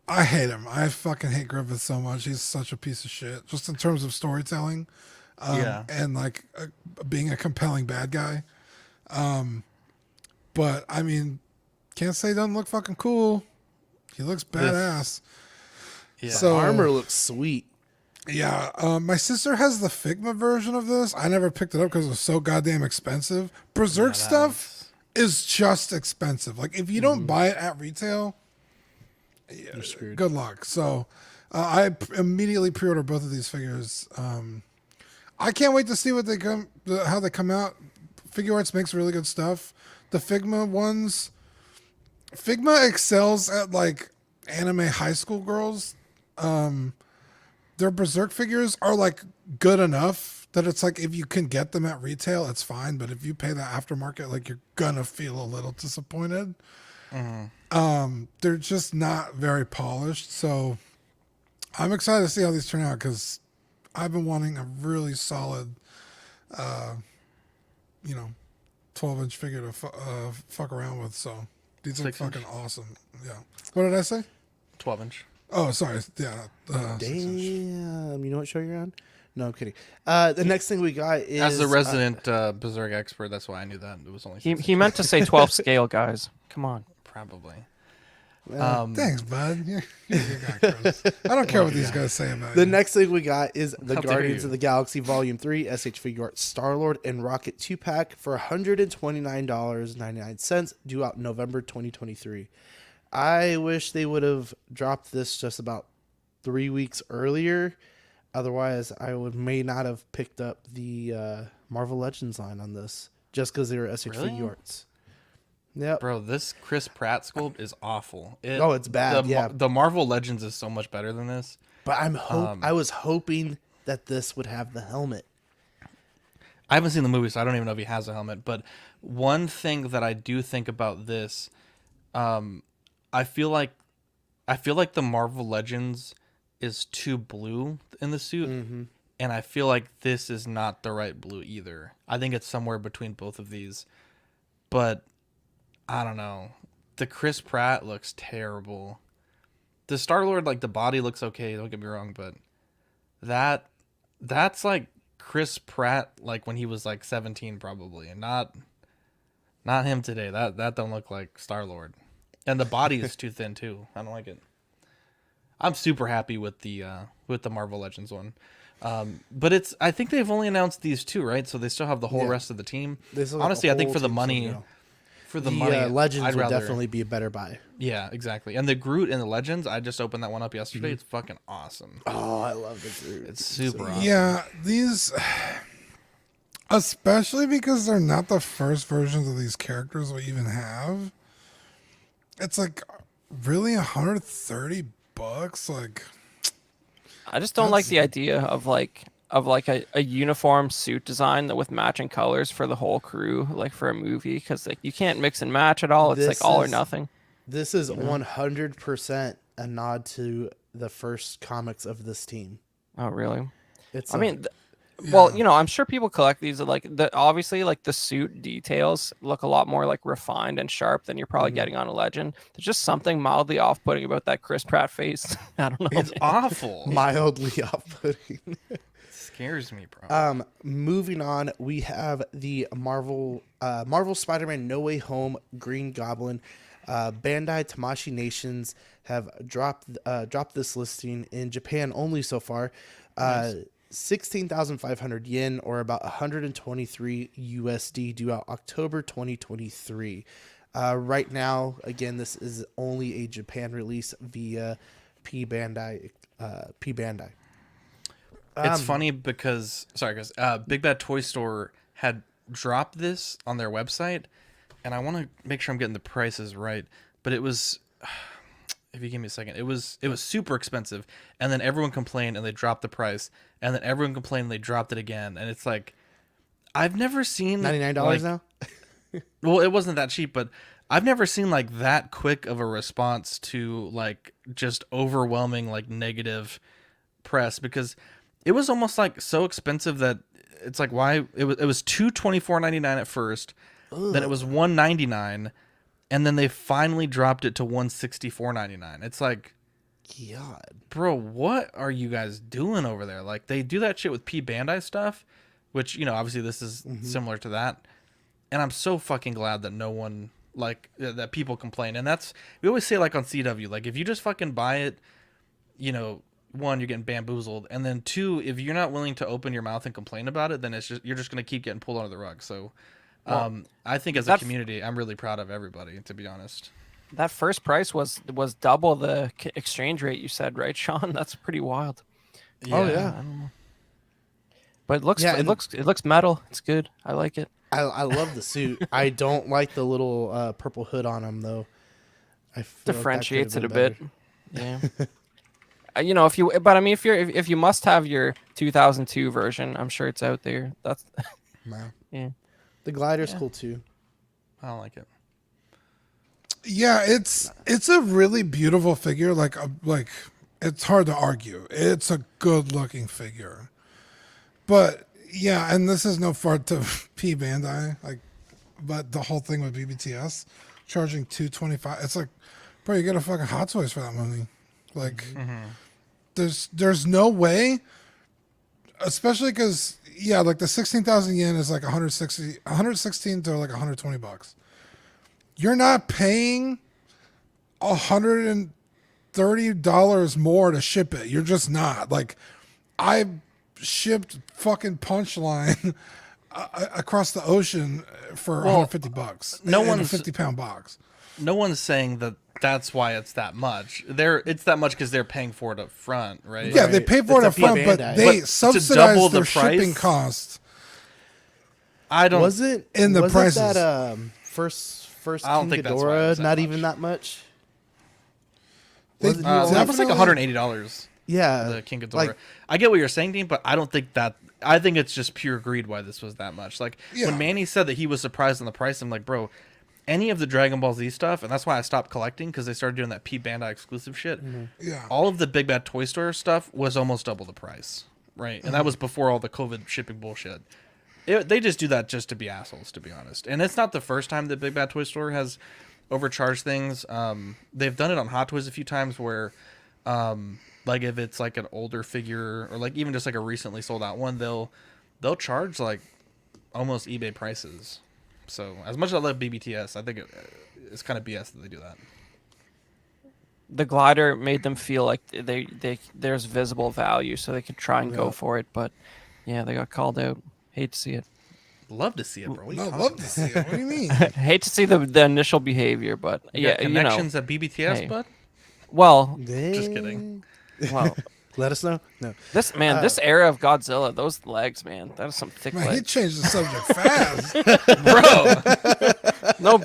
I hate him. I fucking hate Griffith so much. He's such a piece of shit, just in terms of storytelling. And like being a compelling bad guy. But I mean, can't say he doesn't look fucking cool. He looks badass.
Yeah.
So
Armor looks sweet.
yeah, my sister has the Figma version of this. I never picked it up because it was so goddamn expensive. Berserk stuff is just expensive. Like if you don't buy it at retail,
You're screwed.
good luck. So I immediately pre-ordered both of these figures. I can't wait to see what how they come out. Figuarts makes really good stuff. The Figma ones, Figma excels at like anime high school girls. Their Berserk figures are like good enough that it's like if you can get them at retail, it's fine. But if you pay the aftermarket, like you're gonna feel a little disappointed. They're just not very polished. So I'm excited to see how these turn out because I've been wanting a really solid, 12-inch figure to fuck around with. So these are
6 inch.
fucking awesome. Yeah. What did I say?
12-inch.
Oh, sorry. Yeah. 6 inch.
Damn. You know what show you're on? No, I'm kidding. The next thing we got is...
As the resident Berserk expert, that's why I knew that. It was only 6
He meant to say 12 scale, guys. Come on.
probably.
Thanks, bud. You're a guy, Chris. I don't care what these guys say about
The
you.
next thing we got is the
How dare
Guardians
you.
of the Galaxy Volume 3 H.Figuarts Star-Lord and Rocket 2-pack for $129.99, due out November 2023. I wish they would have dropped this just about 3 weeks earlier. Otherwise, I may not have picked up the Marvel Legends line on this just because they were H.Figuarts. Yep.
Bro, this Chris Pratt sculpt is awful.
Oh, it's bad, yeah.
The Marvel Legends is so much better than this.
But I was hoping that this would have the helmet.
I haven't seen the movie, so I don't even know if he has a helmet. But one thing that I do think about this, I feel like the Marvel Legends is too blue in the suit, and I feel like this is not the right blue either. I think it's somewhere between both of these, but I don't know. The Chris Pratt looks terrible. The Star-Lord, like, the body looks okay, don't get me wrong, but that's like Chris Pratt, like, when he was, like, 17 probably, and not him today. That don't look like Star-Lord. And the body is too thin, too. I don't like it. I'm super happy with the Marvel Legends one. But I think they've only announced these two, right? So they still have the whole rest of the team. Honestly, I think for the money... For the money,
Legends
I'd
would
rather,
definitely be a better buy.
Yeah, exactly. And the Groot and the Legends, I just opened that one up yesterday. It's fucking awesome.
Oh, I love the Groot.
It's super awesome.
Yeah, these, especially because they're not the first versions of these characters we even have. It's like really $130. Like,
I just don't like the idea of a uniform suit design that with matching colors for the whole crew, like for a movie, because like you can't mix and match at all. It's like all or nothing.
This is 100% a nod to the first comics of this team.
Oh, really?
It's.
Well, I'm sure people collect these. Like obviously, like the suit details look a lot more like refined and sharp than you're probably getting on a Legend. There's just something mildly off-putting about that Chris Pratt face. I don't know.
It's awful.
Mildly off-putting.
Scares me, bro.
Moving on, we have the Marvel Spider-Man No Way Home Green Goblin. Bandai Tamashi Nations have dropped this listing in Japan only so far. Nice. 16,500 yen, or about 123 USD, due out October 2023. Right now, again, this is only a Japan release via P Bandai.
It's funny because, sorry guys, Big Bad Toy Store had dropped this on their website, and I want to make sure I'm getting the prices right, but it was, if you give me a second, it was super expensive, and then everyone complained and they dropped the price, and then everyone complained and they dropped it again, and it's like, I've never seen
$99 now.
Well, it wasn't that cheap, but I've never seen like that quick of a response to like just overwhelming like negative press, because it was almost like so expensive that it's like, why it was $224.99 at first. Ugh. Then it was $199, and then they finally dropped it to $164.99. It's like,
God,
bro, what are you guys doing over there? Like, they do that shit with P Bandai stuff, which, obviously this is similar to that. And I'm so fucking glad that no one, like, that people complain. And we always say, like, on CW, like, if you just fucking buy it, one, you're getting bamboozled, and then two, if you're not willing to open your mouth and complain about it, then you're just going to keep getting pulled under the rug. So I think as a community, I'm really proud of everybody, to be honest.
That first price was double the exchange rate you said, right, Sean? That's pretty wild.
Yeah.
Oh yeah.
I don't know. But it looks metal. It's good. I like it.
I love the suit. I don't like the little purple hood on him though. I feel
differentiates
like
it a bit. Yeah. If you must have your 2002 version, I'm sure it's out there. That's
wow.
Yeah.
The glider's cool too.
I don't like it.
Yeah, it's a really beautiful figure. Like it's hard to argue. It's a good looking figure. But yeah, and this is no fault to P Bandai, but the whole thing with BBTS charging $225. It's like, bro, you get a fucking Hot Toys for that money. Like, there's no way, especially because like the 16,000 yen is like 116 to like $120. You're not paying $130 more to ship it. You're just not. Like, I shipped fucking Punchline across the ocean for $150.
No
in
one's
a 50-pound box.
No one's saying that's why it's that much. It's that much because they're paying for it up front, right?
Yeah, they pay for it up front, but they subsidize their shipping cost.
I don't.
Was it
in the prices?
That first
I don't
King
think
Ghidorah, not even that much.
That was like $180.
Yeah,
the King Ghidorah. I get what you're saying, Dean, but I don't think that. I think it's just pure greed why this was that much. Like when Manny said that he was surprised on the price, I'm like, bro, any of the Dragon Ball Z stuff, and that's why I stopped collecting, because they started doing that P Bandai exclusive shit.
Yeah,
all of the Big Bad Toy Store stuff was almost double the price, right? And that was before all the COVID shipping bullshit. They just do that just to be assholes, to be honest. And it's not the first time that Big Bad Toy Store has overcharged things. They've done it on Hot Toys a few times where, like if it's like an older figure or like even just like a recently sold out one, they'll charge like almost eBay prices. So as much as I love BBTS, I think it's kind of BS that they do that.
The glider made them feel like there's visible value, so they could try and go for it. But yeah, they got called out. Hate to see it.
Love to see it, bro.
No, love to see it. What do you mean?
Hate to see the initial behavior, but
You got
yeah,
connections at BBTS,
hey.
bud?
Well,
Just kidding.
well,
Let us know. No.
this era of Godzilla, those legs, man, that is some thick
Man, he
legs.
changed the subject fast.
Bro.
No,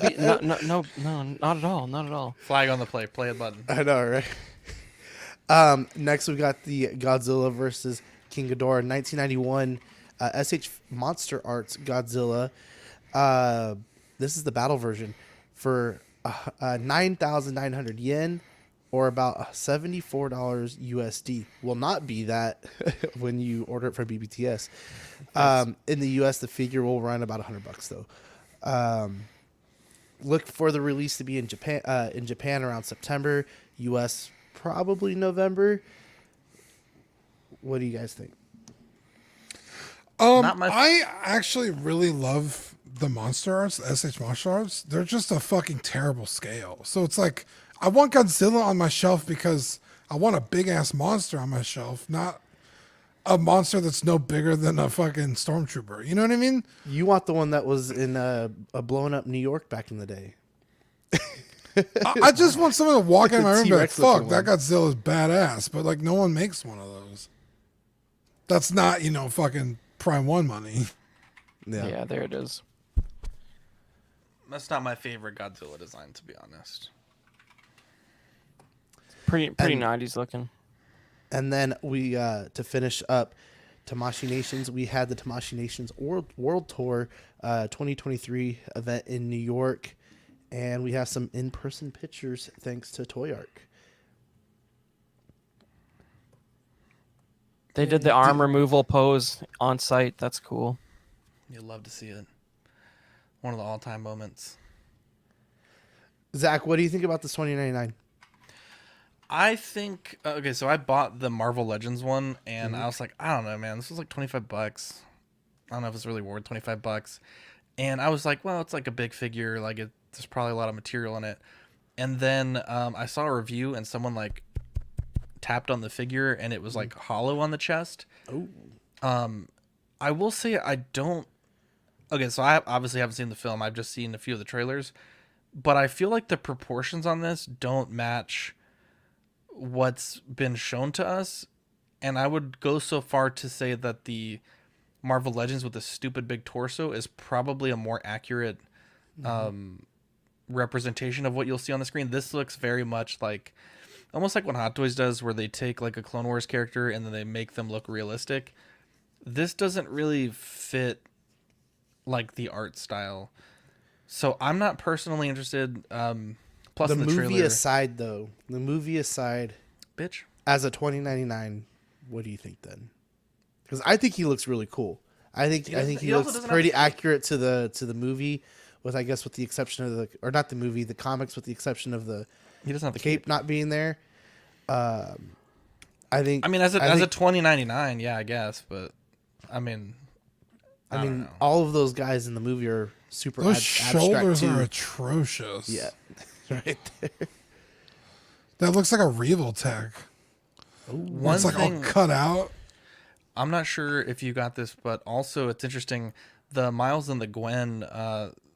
not at all, not at all.
Flag on the play. Play a button.
I know, right? Next, we got the Godzilla versus King Ghidorah 1991 SH Monster Arts Godzilla. This is the battle version for 9,900 yen, or about $74 USD. Will not be that when you order it from BBTS. In the US, the figure will run about $100 though. Look for the release to be in Japan around September. US probably November. What do you guys think?
I actually really love the Monster Arts, the SH Monster Arts. They're just a fucking terrible scale. So it's like, I want Godzilla on my shelf because I want a big ass monster on my shelf, not a monster that's no bigger than a fucking stormtrooper. You know what I mean?
You want the one that was in a blown up New York back in the day.
I just want someone to walk in my room and be like,
T-Rex looking
fuck, that
one.
Godzilla is badass. But like, no one makes one of those. That's not, fucking Prime 1 money.
Yeah, there it is.
That's not my favorite Godzilla design, to be honest.
Pretty 90s looking.
And then we, to finish up Tamashi Nations, we had the Tamashi Nations World Tour 2023 event in New York. And we have some in-person pictures thanks to Toy Arc.
They did the arm removal pose on site. That's cool.
You'd love to see it. One of the all-time moments.
Zach, what do you think about this 2099?
I think okay, so I bought the Marvel Legends one, and I was like, I don't know, man, this was like $25. I don't know if it's really worth $25. And I was like, well, it's like a big figure, like there's probably a lot of material in it. And then I saw a review, and someone like tapped on the figure, and it was like hollow on the chest.
Oh,
I will say I don't. Okay, so I obviously haven't seen the film. I've just seen a few of the trailers, but I feel like the proportions on this don't match what's been shown to us, and I would go so far to say that the Marvel Legends with the stupid big torso is probably a more accurate representation of what you'll see on the screen. This looks very much like almost like what Hot Toys does, where they take like a Clone Wars character and then they make them look realistic. This doesn't really fit like the art style, so I'm not personally interested. Plus,
the
in the
movie
trailer,
aside, though,
bitch.
as a 2099, what do you think then? Because I think he looks really cool. I think he
also
looks
doesn't
pretty
have
accurate to the movie, with the exception of the comics, with the exception of the
He doesn't have the
cape not being there. I think.
I mean, as a
think-
2099, yeah, I guess, but I mean, I don't know.
all of those guys in the movie are super.
Those
abstract
shoulders
too.
are atrocious.
Yeah, right there.
That looks like a Revel tech.
One
It's like
thing
all cut out.
I'm not sure if you got this, but also it's interesting. The Miles and the Gwen,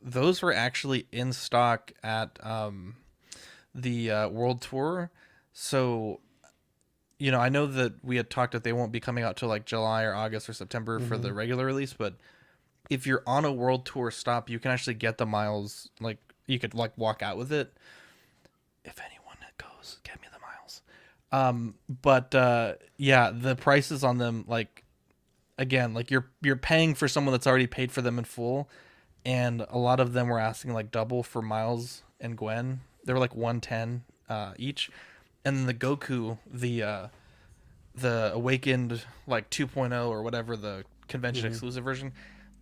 those were actually in stock at the World Tour. So, I know that we had talked that they won't be coming out till like July or August or September for the regular release, but if you're on a World Tour stop, you can actually get the Miles, like you could like walk out with it. If anyone goes, get me the Miles. But yeah, the prices on them, like, again, like you're paying for someone that's already paid for them in full, and a lot of them were asking like double for Miles and Gwen. They were like 110 each, and then the Goku, the Awakened like 2.0 or whatever, the convention exclusive version,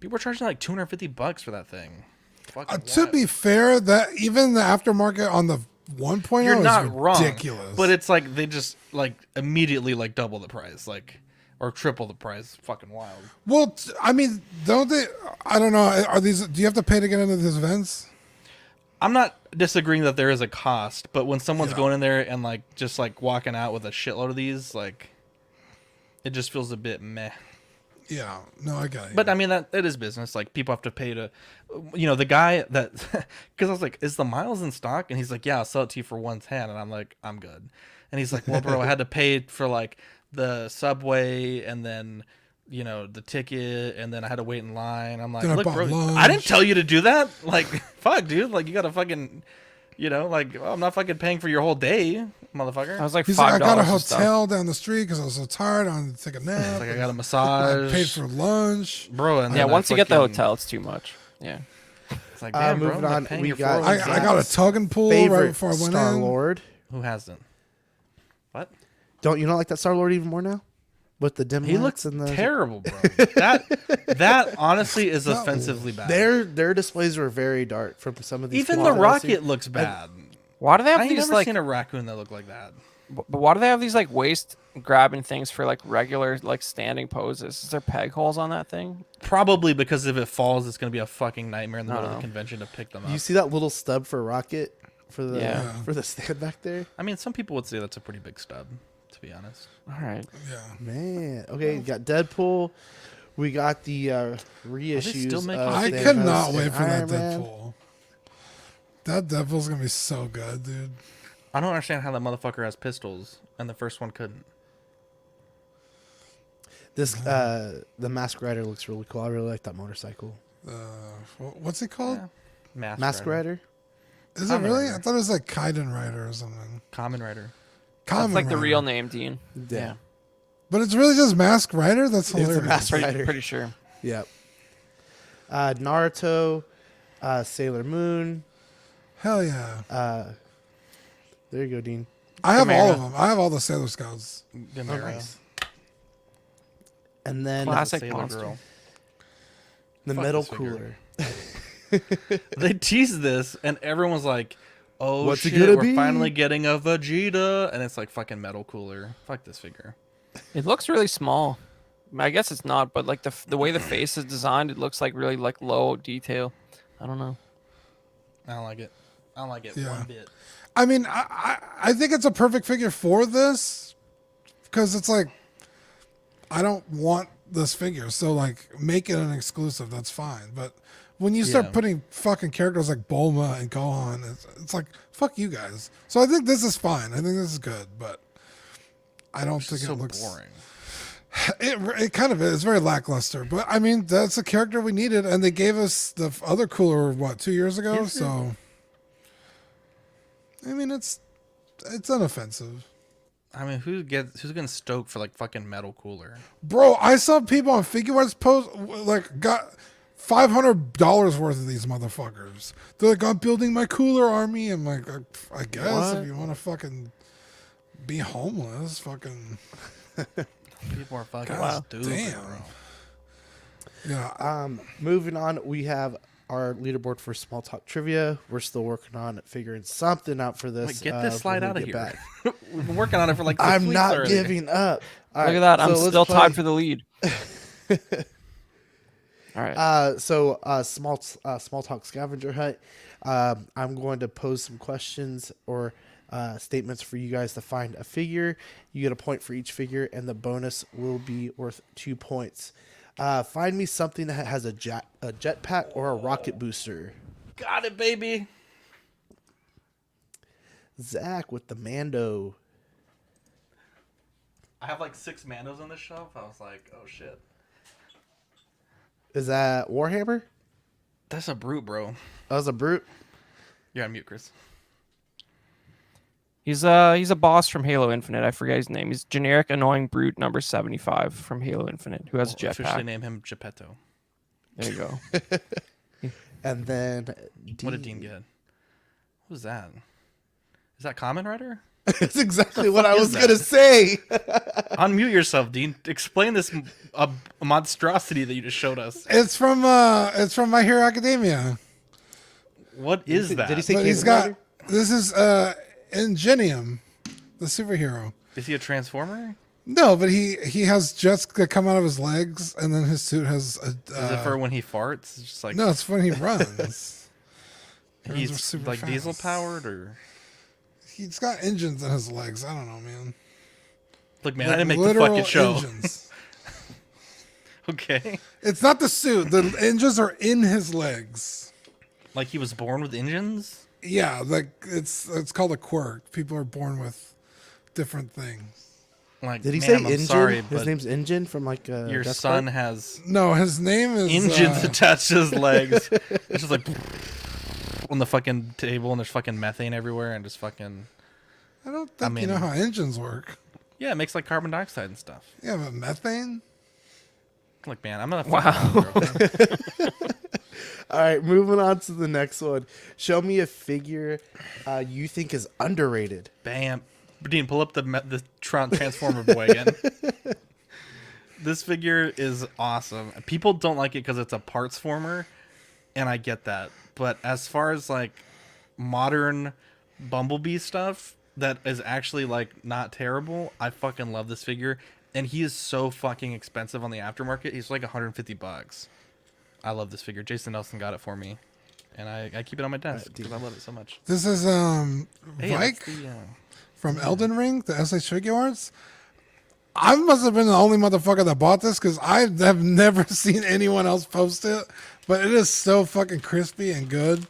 People are charging like $250 for that thing.
To be fair, that even the aftermarket on the 1.0
You're
is
not wrong,
ridiculous.
but it's like they just like immediately like double the price, like or triple the price. Fucking wild.
Well, I mean, don't they? I don't know. Are these? Do you have to pay to get into these events?
I'm not disagreeing that there is a cost, but when someone's going in there and like just like walking out with a shitload of these, like it just feels a bit meh.
Yeah, no, I got it.
But I mean that it is business. Like people have to pay to, the guy that because I was like, is the miles in stock? And he's like, yeah, I'll sell it to you for 110. And I'm like, I'm good. And he's like, well, bro, I had to pay for like the subway and then the ticket, and then I had to wait in line. I'm like, look, bro,
lunch.
I didn't tell you to do that. Like, fuck, dude. Like, you gotta fucking, like, I'm not fucking paying for your whole day, motherfucker.
I was like,
He's
$5
like, I got a
and stuff.
hotel down the street because I was so tired. I wanted to take a nap.
It's like I got a
I
massage,
paid for lunch.
bro. And
Yeah,
then
once you get the
fucking-
hotel, it's too much. Yeah.
it's like, damn, bro.
moving
I'm
on,
not paying
we
your
got-
401k.
I got a tug and pull right
Favorite
before I went
Star
in.
Lord.
Who hasn't? What?
Don't you not like that Star Lord even more now? With the dim
He
lights
looks
and the
terrible, bro. That honestly is offensively bad.
their displays were very dark from some of these.
Even
pictures
the
that I've seen.
rocket looks bad.
Why do they have
I ain't
these
never
like?
seen a raccoon that looked like that.
But why do they have these like waist grabbing things for like regular like standing poses? Is there peg holes on that thing?
Probably because if it falls, it's gonna be a fucking nightmare in the middle of
Uh-oh.
the convention to pick them up.
You see that little stub for rocket for the
Yeah.
for the stand back there?
I mean, some people would say that's a pretty big stub, to be honest.
All right.
Yeah.
Man, okay, you got Deadpool. We got the reissues.
still making
of
I
Thanos
cannot
and
wait for that
Iron Man.
Deadpool. That Deadpool's gonna be so good, dude.
I don't understand how that motherfucker has pistols and the first one couldn't.
This the Mask Rider looks really cool. I really like that motorcycle.
What's it called?
Yeah.
Mask Rider.
Is
Kamen
it really?
Rider.
I thought it was like Kaiden Rider or something.
Common Rider.
Kamen
That's like the
Rider.
real name, Dean.
Yeah.
But it's really just Mask Rider? That's
It's a
hilarious.
Mask
Pretty,
Rider.
pretty sure.
Yep. Naruto, Sailor Moon.
Hell yeah.
There you go, Dean.
I have all
Gamera.
of them. I have all the Sailor Scouts.
Gamera.
And then
Classic
Sailor
monster.
Girl.
the
Fuck
metal
this figure.
cooler.
They teased this, and everyone was like, "Oh
What's it
shit,
gonna
we're
be?"
finally getting a Vegeta!" And it's like fucking metal cooler. Fuck this figure.
It looks really small. I guess it's not, but like the way the face is designed, it looks like really like low detail. I don't know.
I don't like it. I don't like it
Yeah.
one bit.
I mean, I think it's a perfect figure for this because it's like, I don't want this figure. So, like, make it an exclusive. That's fine. But when you start
Yeah.
putting fucking characters like Bulma and Gohan, it's like, fuck you guys. So I think this is fine. I think this is good. But I don't think
So
it looks
boring.
It kind of is. It's very lackluster, but I mean that's a character we needed, and they gave us the other cooler 2 years ago. So I mean it's unoffensive,
I mean, who's getting stoked for like fucking metal cooler?
bro. I saw people on Figuarts post like got $500 worth of these motherfuckers. They're like, I'm building my cooler army. I'm like, I guess
What?
if you want to fucking be homeless, fucking
People are fucking
God
stupid,
damn.
bro.
yeah.
Moving on, we have our leaderboard for small talk trivia. We're still working on figuring something out for this.
Like, get this slide
when
out
we
of
get
here.
back.
We've been working on it for like 6
I'm
weeks
not
already.
giving up. All
Look
right,
at that. I'm
so let's
still
play.
tied for the lead. All right.
Small talk scavenger hunt. I'm going to pose some questions or statements for you guys to find a figure. You get a point for each figure, and the bonus will be worth 2 points. Find me something that has a jetpack or a rocket booster.
Got it, baby.
Zach with the Mando.
I have like 6 Mandos on this shelf. I was like, oh shit.
Is that Warhammer?
That's a brute, bro.
That was a brute.
You're on mute, Chris.
He's a boss from Halo Infinite. I forget his name. He's generic annoying brute number 75 from Halo Infinite who has a
We'll officially
jetpack.
name him Geppetto.
There you go.
And then
What did Dean get? Who's that? Is that Kamen Rider?
That's exactly
The
what
fuck
I
is
was
that?
gonna say.
Unmute yourself, Dean. Explain this monstrosity that you just showed us.
It's from My Hero Academia.
What is that?
Did he say
But he's
Kamen
got
Rider?
this is Ingenium, the superhero.
Is he a transformer?
No, but he has jets that come out of his legs, and then his suit has a.
Is it for when he farts? It's just like
No, it's when he runs. He runs
he's
super
like diesel
fast.
powered, or
He's got engines in his legs. I don't know, man.
look, man,
Like
I didn't make the
literal
fucking show.
engines.
Okay,
It's not the suit. The engines are in his legs.
like he was born with engines.
Yeah, like it's called a quirk. People are born with different things.
Like,
Did he
man,
say
I'm
Engine?
sorry,
His
but
name's Engine from like
your
Death
son
Guard?
has
No, his name is
engines attached to his legs. It's just like on the fucking table, and there's fucking methane everywhere, and just fucking
I don't think you
mean-
know how engines work.
yeah, it makes like carbon dioxide and stuff.
Yeah, but methane.
Look, man, I'm gonna
Wow.
All right, moving on to the next one. Show me a figure you think is underrated.
Bam. Dean, pull up the Transformer boy again. This figure is awesome. People don't like it because it's a parts former, and I get that. But as far as like modern Bumblebee stuff that is actually like not terrible, I fucking love this figure. And he is so fucking expensive on the aftermarket. He's like $150. I love this figure. Jason Nelson got it for me, and I keep it on my desk because I love it so much.
This is
Hey,
Vike
that's the,
from Elden Ring, the H.Figuarts. I must have been the only motherfucker that bought this because I have never seen anyone else post it. But it is so fucking crispy and good.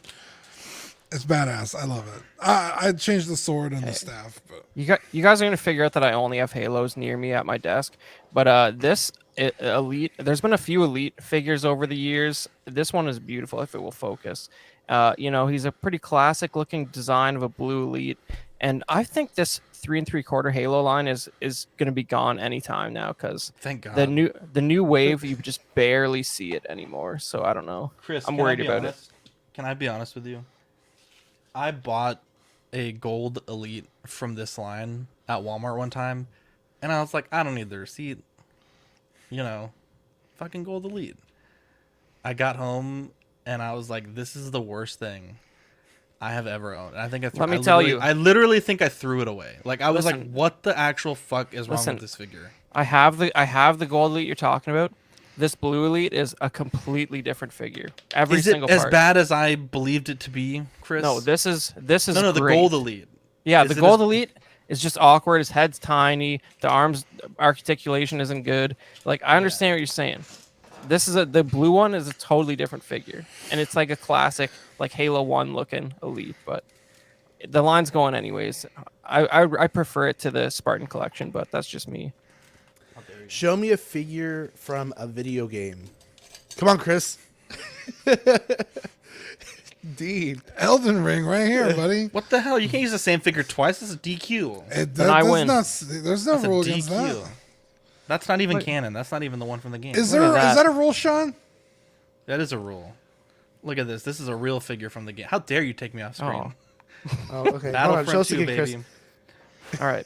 It's badass. I love it. I changed the sword and the staff, but
You guys are gonna figure out that I only have Halos near me at my desk, but this elite. There's been a few elite figures over the years. This one is beautiful if it will focus. He's a pretty classic looking design of a blue elite, and I think this 3 3/4 Halo line is gonna be gone anytime now because
thank God.
the new wave you just barely see it anymore. So I don't know.
Chris,
I'm
can I
worried
be
about
honest? Can I be honest with you? I bought a gold elite from this line at Walmart one time, and I was like, I don't need the receipt. Fucking gold elite. I got home and I was like, this is the worst thing I have ever owned. And I think
Let me tell you.
I literally think I threw it away. Like I was like,
Listen.
what the actual fuck is wrong
Listen.
with this figure?
I have the gold elite you're talking about. This blue elite is a completely different figure. Every
Is it
single
as
part.
bad as I believed it to be, Chris?
No, this is
no, the
great.
gold elite.
Yeah,
Is
the
it
gold
as-
elite is just awkward. His head's tiny. The arms articulation isn't good. Like I understand what you're saying. The blue one is a totally different figure, and it's like a classic like Halo 1 looking elite. But the line's going anyways. I prefer it to the Spartan collection, but that's just me.
Show me a figure from a video game. Come on, Chris. Dean.
Elden Ring right here, buddy.
What the hell? You can't use the same figure twice. This is DQ.
Then I win.
There's no
That's a
rule against
DQ.
that.
That's not even
Wait.
canon. That's not even the one from the game.
Is
Look
there?
at that.
Is that a rule, Sean?
That is a rule. Look at this. This is a real figure from the game. How dare you take me off screen?
Oh, okay. Hold on, show
Battlefront
us
2,
again, Chris.
baby.
All right,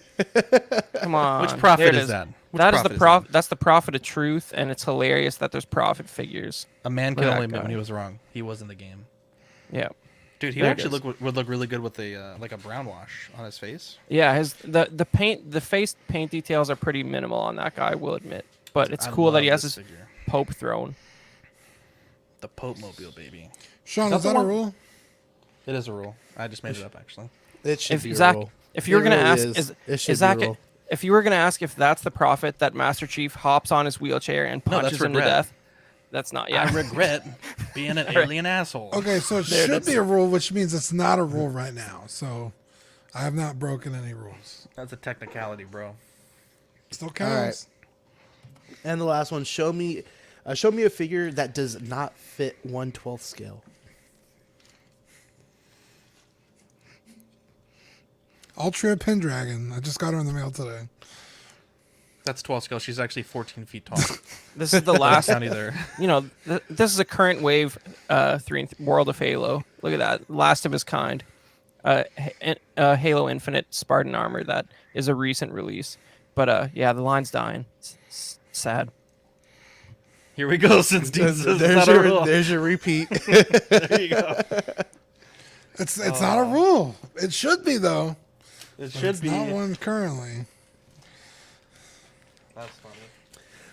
come on.
Which prophet
There it
is that? Which
That is
prophet
the
is
prophet. That's the prophet of truth, and it's hilarious that there's prophet figures.
A man
Look
can
at
only
that
admit when
guy.
he was wrong. He was in the game.
Yeah.
Dude, he
There it
actually
is.
would look really good with a like a brown wash on his face.
Yeah, the face paint details are pretty minimal on that guy, I will admit. But it's
I
cool that he
love
has
this
his
figure.
Pope throne.
The Pope Mobile, baby.
Sean,
That's
is
the
that a
one-
rule?
It is a rule. I just made it up actually.
It should
If
be
Zach,
a rule.
if you were
It
gonna
really
ask,
is. It should
is
be a
Zach,
rule.
if you were gonna ask if that's the prophet that Master Chief hops on his wheelchair and
No, that's
punches him to
regret.
death, that's not. Yeah,
I regret being an alien asshole.
Okay, so it
There it
should
is.
be a rule, which means it's not a rule right now. So I have not broken any rules.
That's a technicality, bro.
Still
right.
counts.
And the last one. Show me a figure that does not fit 1/12 scale.
Altria Pendragon. I just got her in the mail today.
That's 12 scale. She's actually 14 feet tall.
this is the last.
Not either.
This is a current wave, World of Halo. Look at that, last of his kind. Halo Infinite Spartan armor that is a recent release. But yeah, the line's dying. It's sad.
Here we go. Since Dean says it's
There's
not a rule.
there's your repeat.
There you go.
It's not a rule. It should be though.
It
But
should
it's
be.
not one currently.
That's funny.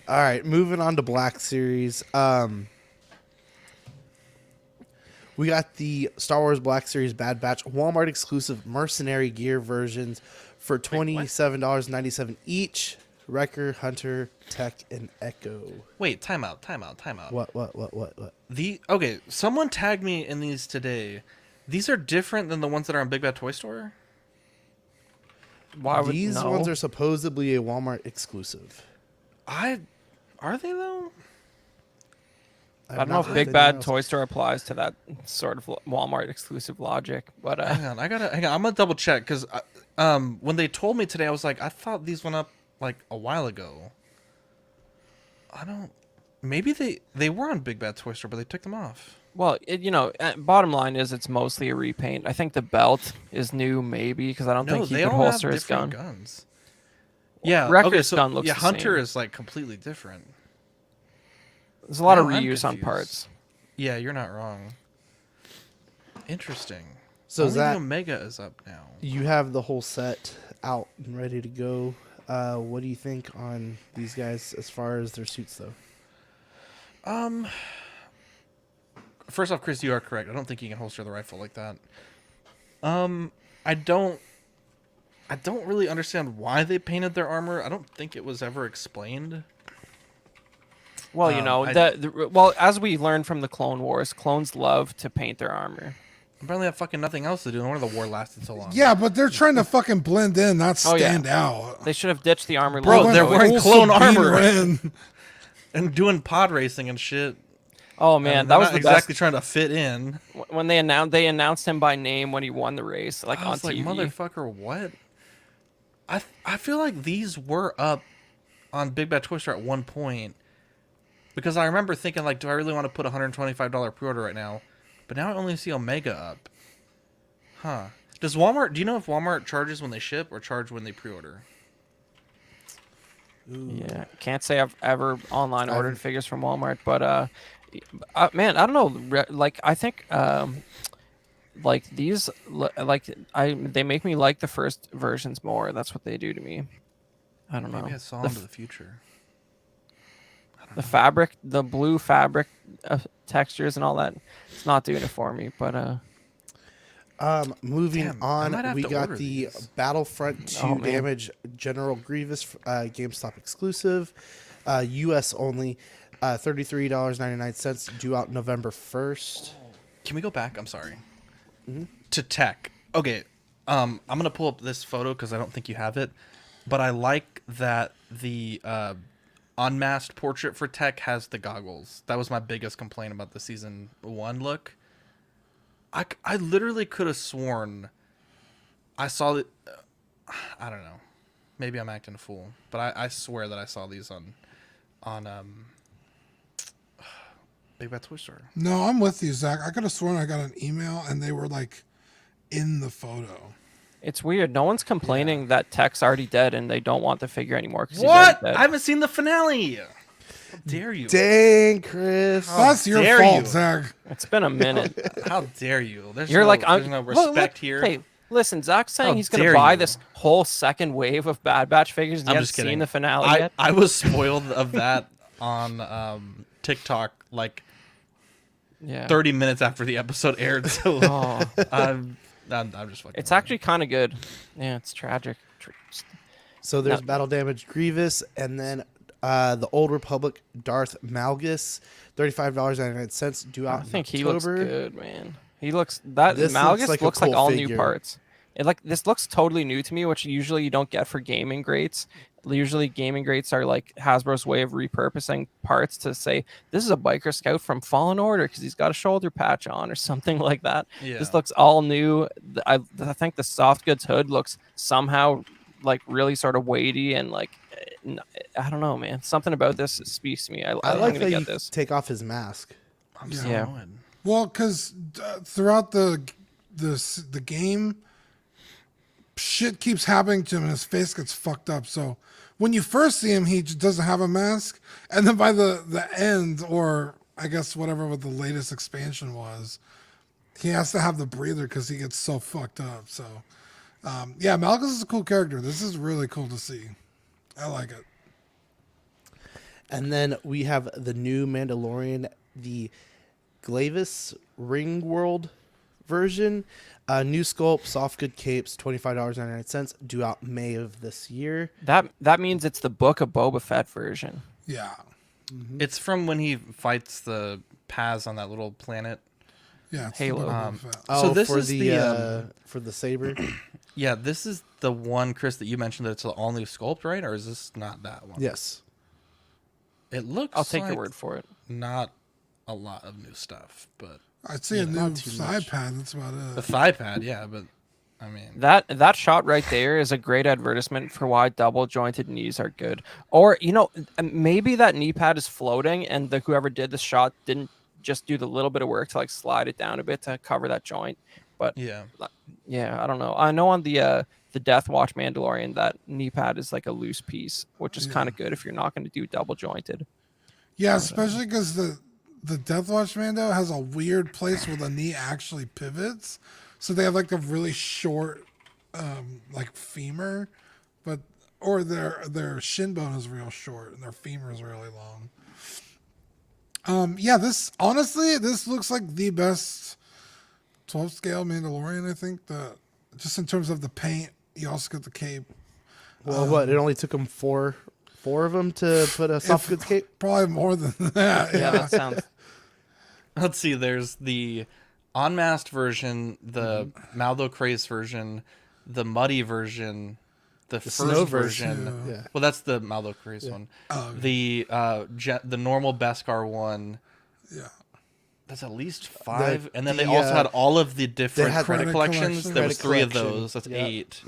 All right, moving on to Black Series. We got the Star Wars Black Series Bad Batch Walmart exclusive mercenary gear versions for $27.97 each. Wrecker, Hunter, Tech, and Echo.
Wait, time out.
What?
Okay, someone tagged me in these today. These are different than the ones that are on Big Bad Toy Store?
Why would
These
no?
ones are supposedly a Walmart exclusive.
Are they though?
I don't know if Big Bad Toy Store applies to that sort of Walmart exclusive logic, but
Hang on. I'm gonna double check because when they told me today, I was like, I thought these went up like a while ago. Maybe they were on Big Bad Toy Store, but they took them off.
well, bottom line is it's mostly a repaint. I think the belt is new, maybe because I don't think he
they
could
all have
holster his gun.
different guns. Yeah,
Wrecker's gun looks the
Hunter
same.
is like completely different.
There's a lot of
Now I'm
reuse on
confused.
parts.
Yeah, you're not wrong. Interesting.
So
Only
is that
the Omega is up now.
you have the whole set out and ready to go? What do you think on these guys as far as their suits, though?
First off, Chris, you are correct. I don't think you can holster the rifle like that. I don't really understand why they painted their armor. I don't think it was ever explained.
Well,
I-
as we learned from the Clone Wars, clones love to paint their armor.
Apparently, have fucking nothing else to do. No wonder the war lasted so long.
Yeah, but they're trying to fucking blend in, not
Oh, yeah.
stand out.
They should have ditched the armor.
Bro,
logo.
they're wearing
Full
clone
Sabine
armor.
Wren.
And doing pod racing and shit.
Oh man,
And
that
they're
was
not
the
exactly
best.
trying to fit in.
When they announced him by name when he won the race, like
I
on
was like,
TV.
motherfucker, what? I feel like these were up on Big Bad Toy Store at one point. Because I remember thinking, like, do I really want to put a $125 pre-order right now? But now I only see Omega up. Huh. Do you know if Walmart charges when they ship or charge when they pre-order?
Yeah, can't say I've ever online ordered figures from Walmart, but man, I don't know. Like I think like these, they make me like the first versions more. That's what they do to me. I don't know.
Maybe I saw
The
into the future.
The fabric, the blue fabric textures and all that, it's not doing it for me. But
Moving
Damn, I might
on,
have
we
to
got
order
the
these.
Battlefront 2
Oh, man.
Damage General Grievous GameStop exclusive, U.S. only, $33.99, due out November 1st.
Can we go back? I'm sorry. To tech. Okay. I'm gonna pull up this photo because I don't think you have it, but I like that the unmasked portrait for tech has the goggles. That was my biggest complaint about the season 1 look. I literally could have sworn I saw it. I don't know. Maybe I'm acting a fool, but I swear that I saw these on Big Bad Toy Store.
No, I'm with you, Zach. I could have sworn I got an email and they were like in the photo.
it's weird. No one's complaining that Tech's already dead and they don't want the figure anymore. 'Cause he's
What?
already dead.
I haven't seen the finale. How dare you?
Dang, Chris.
That's your
dare
fault,
you.
Zach.
It's been a minute.
How dare you? There's
You're
no,
like,
there's no
well,
respect
look,
here.
Hey, listen, Zach's saying
How
he's going to
dare
buy
you.
this whole second wave of Bad Batch figures. And
I'm
you
just
haven't
kidding.
seen the finale
I,
yet.
I was spoiled of that on TikTok like
Yeah.
30 minutes after the episode aired. So
Oh,
I'm just fucking.
it's
around.
actually kind of good. Yeah, it's tragic.
So there's
No.
Battle Damage Grievous, and then the Old Republic Darth Malgus, $35.99, due out
I think
in
he looks
October.
good, man. He looks that
This
Malgus
looks
looks
like
like,
a cool
all
figure.
new parts. This looks totally new to me, which usually you don't get for gaming greats. Usually gaming greats are like Hasbro's way of repurposing parts to say this is a biker scout from Fallen Order because he's got a shoulder patch on or something like that.
Yeah.
This looks all new. I think the soft goods hood looks somehow like really sort of weighty and like I don't know, man. Something about this speaks to me.
I
I'm
like
gonna
that you
get this.
take off his mask.
I'm so
Yeah.
annoyed.
Well, because throughout the game, shit keeps happening to him and his face gets fucked up. So when you first see him, he just doesn't have a mask, and then by the end, or I guess whatever what the latest expansion was, he has to have the breather because he gets so fucked up. So yeah, Malchus is a cool character. This is really cool to see. I like it.
And then we have the new Mandalorian, the Glavis Ringworld version. New sculpt, soft good capes, $25.99, due out May of this year.
That means it's the Book of Boba Fett version.
Yeah.
It's from when he fights the Paz on that little planet.
Yeah. It's
Halo.
the Boba Fett.
So this
for
is
for the saber.
Yeah, this is the one, Chris, that you mentioned that it's an all new sculpt, right? Or is this not that one?
Yes.
It looks.
I'll take
like
your word for it.
Not a lot of new stuff, but
I'd say a new
not too
side
much.
pad. That's about
the
it.
thigh pad, yeah. But I mean,
That shot right there is a great advertisement for why double jointed knees are good. Or maybe that knee pad is floating, and whoever did the shot didn't just do the little bit of work to like slide it down a bit to cover that joint. But
yeah.
I don't know. I know on the Death Watch Mandalorian that knee pad is like a loose piece, which is kind of good if you're not going to do double jointed.
Yeah, especially because the Death Watch Mando has a weird place where the knee actually pivots. So they have like a really short like femur, or their shin bone is real short and their femur is really long. Yeah, this looks like the best 12 scale Mandalorian, I think. Just in terms of the paint, you also get the cape.
Well, it only took them four of them to put a soft goods cape?
Probably more than that.
Yeah, that sounds.
Let's see. There's the unmasked version, the Maldo Craze version, the muddy version, the first
snow
version.
version, yeah.
Well, that's the Maldo Craze one.
Oh,
The the normal Beskar one.
Yeah.
That's at least 5, and then
the,
they also had all of the different
had
credit
credit
collections.
collection.
There was
Credit
3 of
collection.
those. That's
Yeah.
8.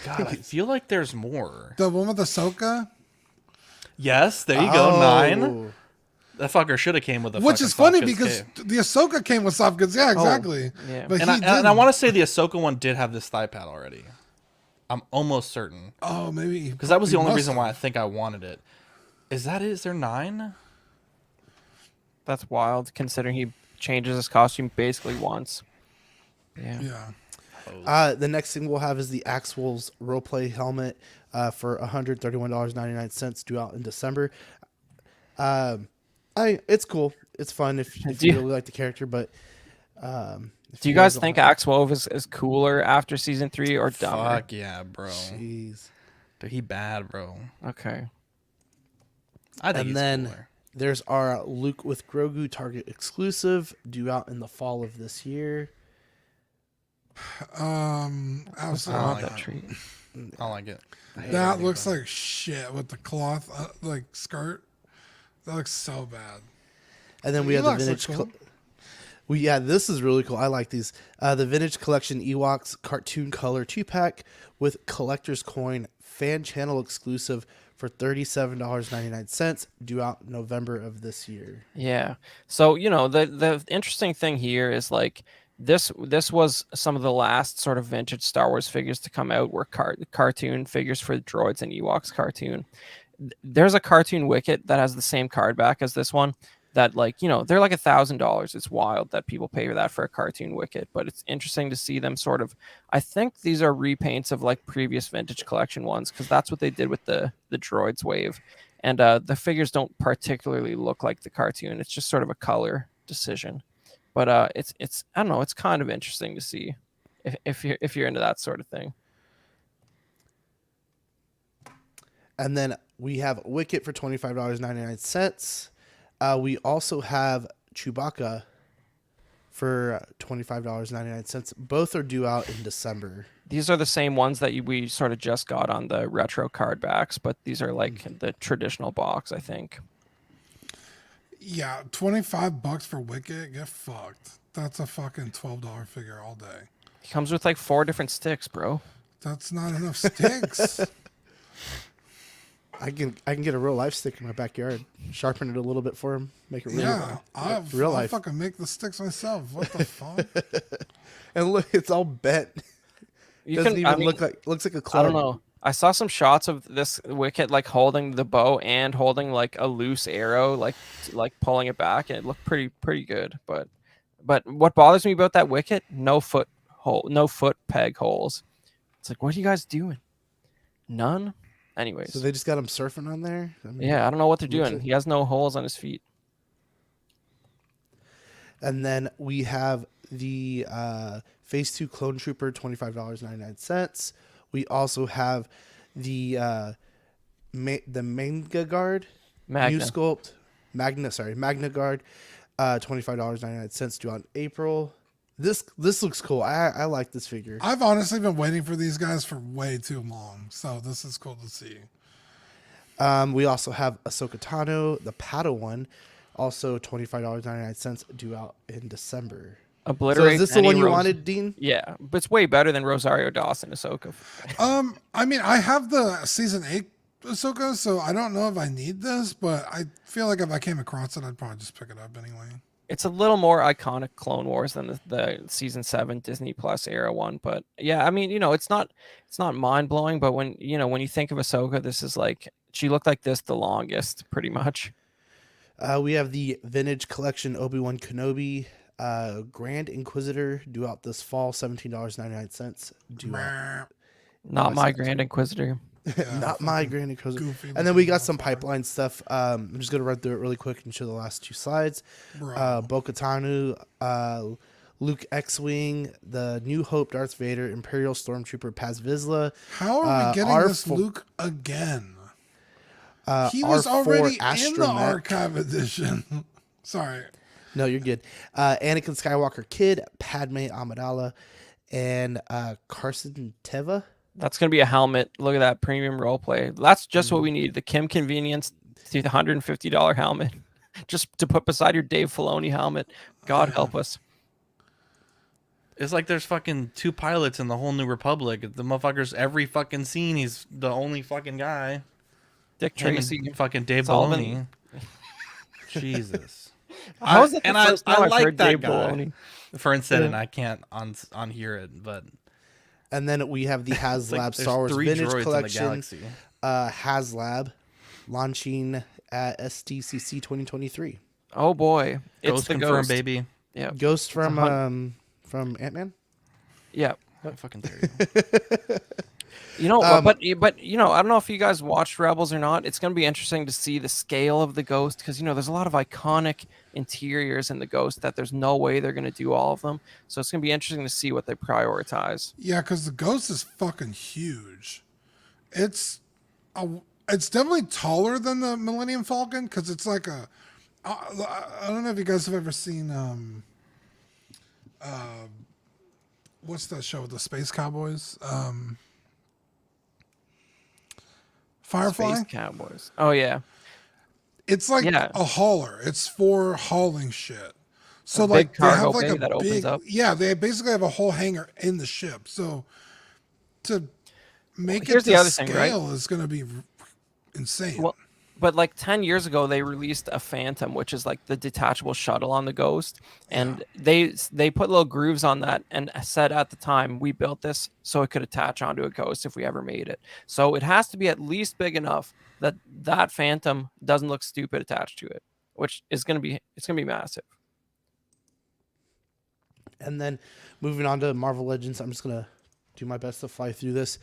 God, I feel like there's more.
The one with Ahsoka,
Yes, there you go. 9.
Oh.
That fucker should have came with a.
which
fucking
is funny
soft goods
because
cape.
the Ahsoka came with soft goods. Yeah, exactly.
yeah.
But
And
he
I
didn't.
want to say the Ahsoka one did have this thigh pad already. I'm almost certain
Oh, maybe
because that was the
he
only
must
reason why I
have.
think I wanted it. Is that it? Is there 9?
That's wild, considering he changes his costume basically once. Yeah.
Yeah.
The next thing we'll have is the Axe Wolves roleplay helmet for $131.99, due out in December. It's cool. It's fun if
Do
you
you-
really like the character, but
Do you guys
don't
think
like-
Axe Wolf is cooler after season 3 or dumber?
Fuck yeah, bro.
Jeez.
Dude, he bad, bro.
Okay.
I think
And
he's
then
cooler.
there's our Luke with Grogu Target exclusive, due out in the fall of this year.
I
Absolutely.
want
like
that
it.
treat.
I like it.
That looks like shit with the cloth like skirt. That looks so bad.
And then we
He
have the
looks
vintage.
cool.
This is really cool. I like these. The vintage collection Ewoks cartoon color 2-pack with collector's coin fan channel exclusive for $37.99, due out November of this year.
Yeah. So, the interesting thing here is like this was some of the last sort of vintage Star Wars figures to come out were cartoon figures for the droids and Ewoks cartoon. There's a cartoon Wicket that has the same card back as this one that they're like $1,000. It's wild that people pay for that for a cartoon Wicket, but it's interesting to see them sort of, I think these are repaints of like previous vintage collection ones, because that's what they did with the droids wave. And the figures don't particularly look like the cartoon. It's just sort of a color decision. But it's I don't know, it's kind of interesting to see if you're into that sort of thing.
And then we have Wicket for $25.99. We also have Chewbacca for $25.99. Both are due out in December.
These are the same ones that we sort of just got on the retro card backs, but these are like the traditional box, I think.
Yeah, $25 for Wicket. Get fucked. That's a fucking $12 figure all day.
It comes with like 4 different sticks, bro.
That's not enough sticks.
I can get a real life stick in my backyard, sharpen it a little bit for him, make it real,
Yeah,
real
I'll
life.
fucking make the sticks myself. What the fuck?
And look, it's all bent.
You
Doesn't
can.
even
I mean,
look like looks like a
I
club.
don't know. I saw some shots of this Wicket like holding the bow and holding like a loose arrow, like pulling it back, and it looked pretty good. But what bothers me about that Wicket? No foot peg holes. It's like, what are you guys doing? None. Anyways,
So they just got him surfing on there. I mean,
yeah, I don't know what they're
looks
doing.
like-
He has no holes on his feet.
And then we have the Phase 2 Clone Trooper, $25.99. We also have the Manga Guard
Magna.
new sculpt. Magna Guard, $25.99 due on April. This looks cool. I like this figure.
I've honestly been waiting for these guys for way too long, so this is cool to see.
We also have Ahsoka Tano, the Padawan, also $25.99 due out in December. So
Obliterate.
is this the
any
one you
Rose-
wanted, Dean?
Yeah, but it's way better than Rosario Dawson Ahsoka.
I mean, I have the season 8 Ahsoka, so I don't know if I need this, but I feel like if I came across it, I'd probably just pick it up anyway.
It's a little more iconic Clone Wars than the season 7 Disney Plus era one, but yeah, I mean, it's not mind blowing, but when you think of Ahsoka, this is like she looked like this the longest, pretty much.
We have the Vintage Collection Obi-Wan Kenobi Grand Inquisitor due out this fall, $17.99 due out.
Not my Grand Inquisitor.
Not my Grand Inquisitor.
goofy
And then we
looking
got some
motherfucker.
pipeline stuff. I'm just gonna run through it really quick and show the last 2 slides.
Bro.
Bo-Katan, Luke X-Wing, the New Hope Darth Vader, Imperial Stormtrooper Paz Vizsla.
How are we getting this Luke again? He was
R4
already in the
Astromech.
archive edition. Sorry.
No, you're good. Anakin Skywalker Kid, Padme Amidala, and Carson Teva.
That's gonna be a helmet. Look at that premium role play. That's just what we need. The Kim Convenience, the $150 helmet, just to put beside your Dave Filoni helmet. God help us.
It's like there's fucking 2 pilots in the whole New Republic. The motherfucker's every fucking scene. He's the only fucking guy.
Dick
Him and
Tracy.
fucking Dave
Sullivan.
Filoni. Jesus.
How is that the
and
first time I've
like
heard
that
Dave
guy.
Filoni?
For instance, and I can't unhear it, but
And then we have the
it's like
HasLab
there's
Star Wars
3
Vintage
droids in the
Collection.
galaxy.
HasLab launching at SDCC 2023.
Oh boy, it's
Ghost
the
confirmed,
ghost.
baby.
Yeah,
Ghost from
hun-
Ant-Man.
yeah.
What fucking dare you?
But I don't know if you guys watched Rebels or not. It's going to be interesting to see the scale of the Ghost because there's a lot of iconic interiors in the Ghost that there's no way they're going to do all of them. So it's going to be interesting to see what they prioritize.
Yeah, because the Ghost is fucking huge. It's definitely taller than the Millennium Falcon because it's like I don't know if you guys have ever seen what's that show with the space cowboys? Firefly.
Space Cowboys. Oh yeah,
It's like
Yeah.
a hauler. It's for hauling shit. So
A
like
big
they have
cargo
like
bay
a
that opens
big
up.
yeah, they basically have a whole hangar in the ship. So to make
here's
it
the
to
other thing, right?
scale is going to be insane.
Well, but like 10 years ago, they released a Phantom, which is like the detachable shuttle on the Ghost, and they put little grooves on that and said at the time we built this so it could attach onto a Ghost if we ever made it. So it has to be at least big enough that that Phantom doesn't look stupid attached to it, which is gonna be massive.
And then moving on to Marvel Legends, I'm just gonna do my best to fly through this.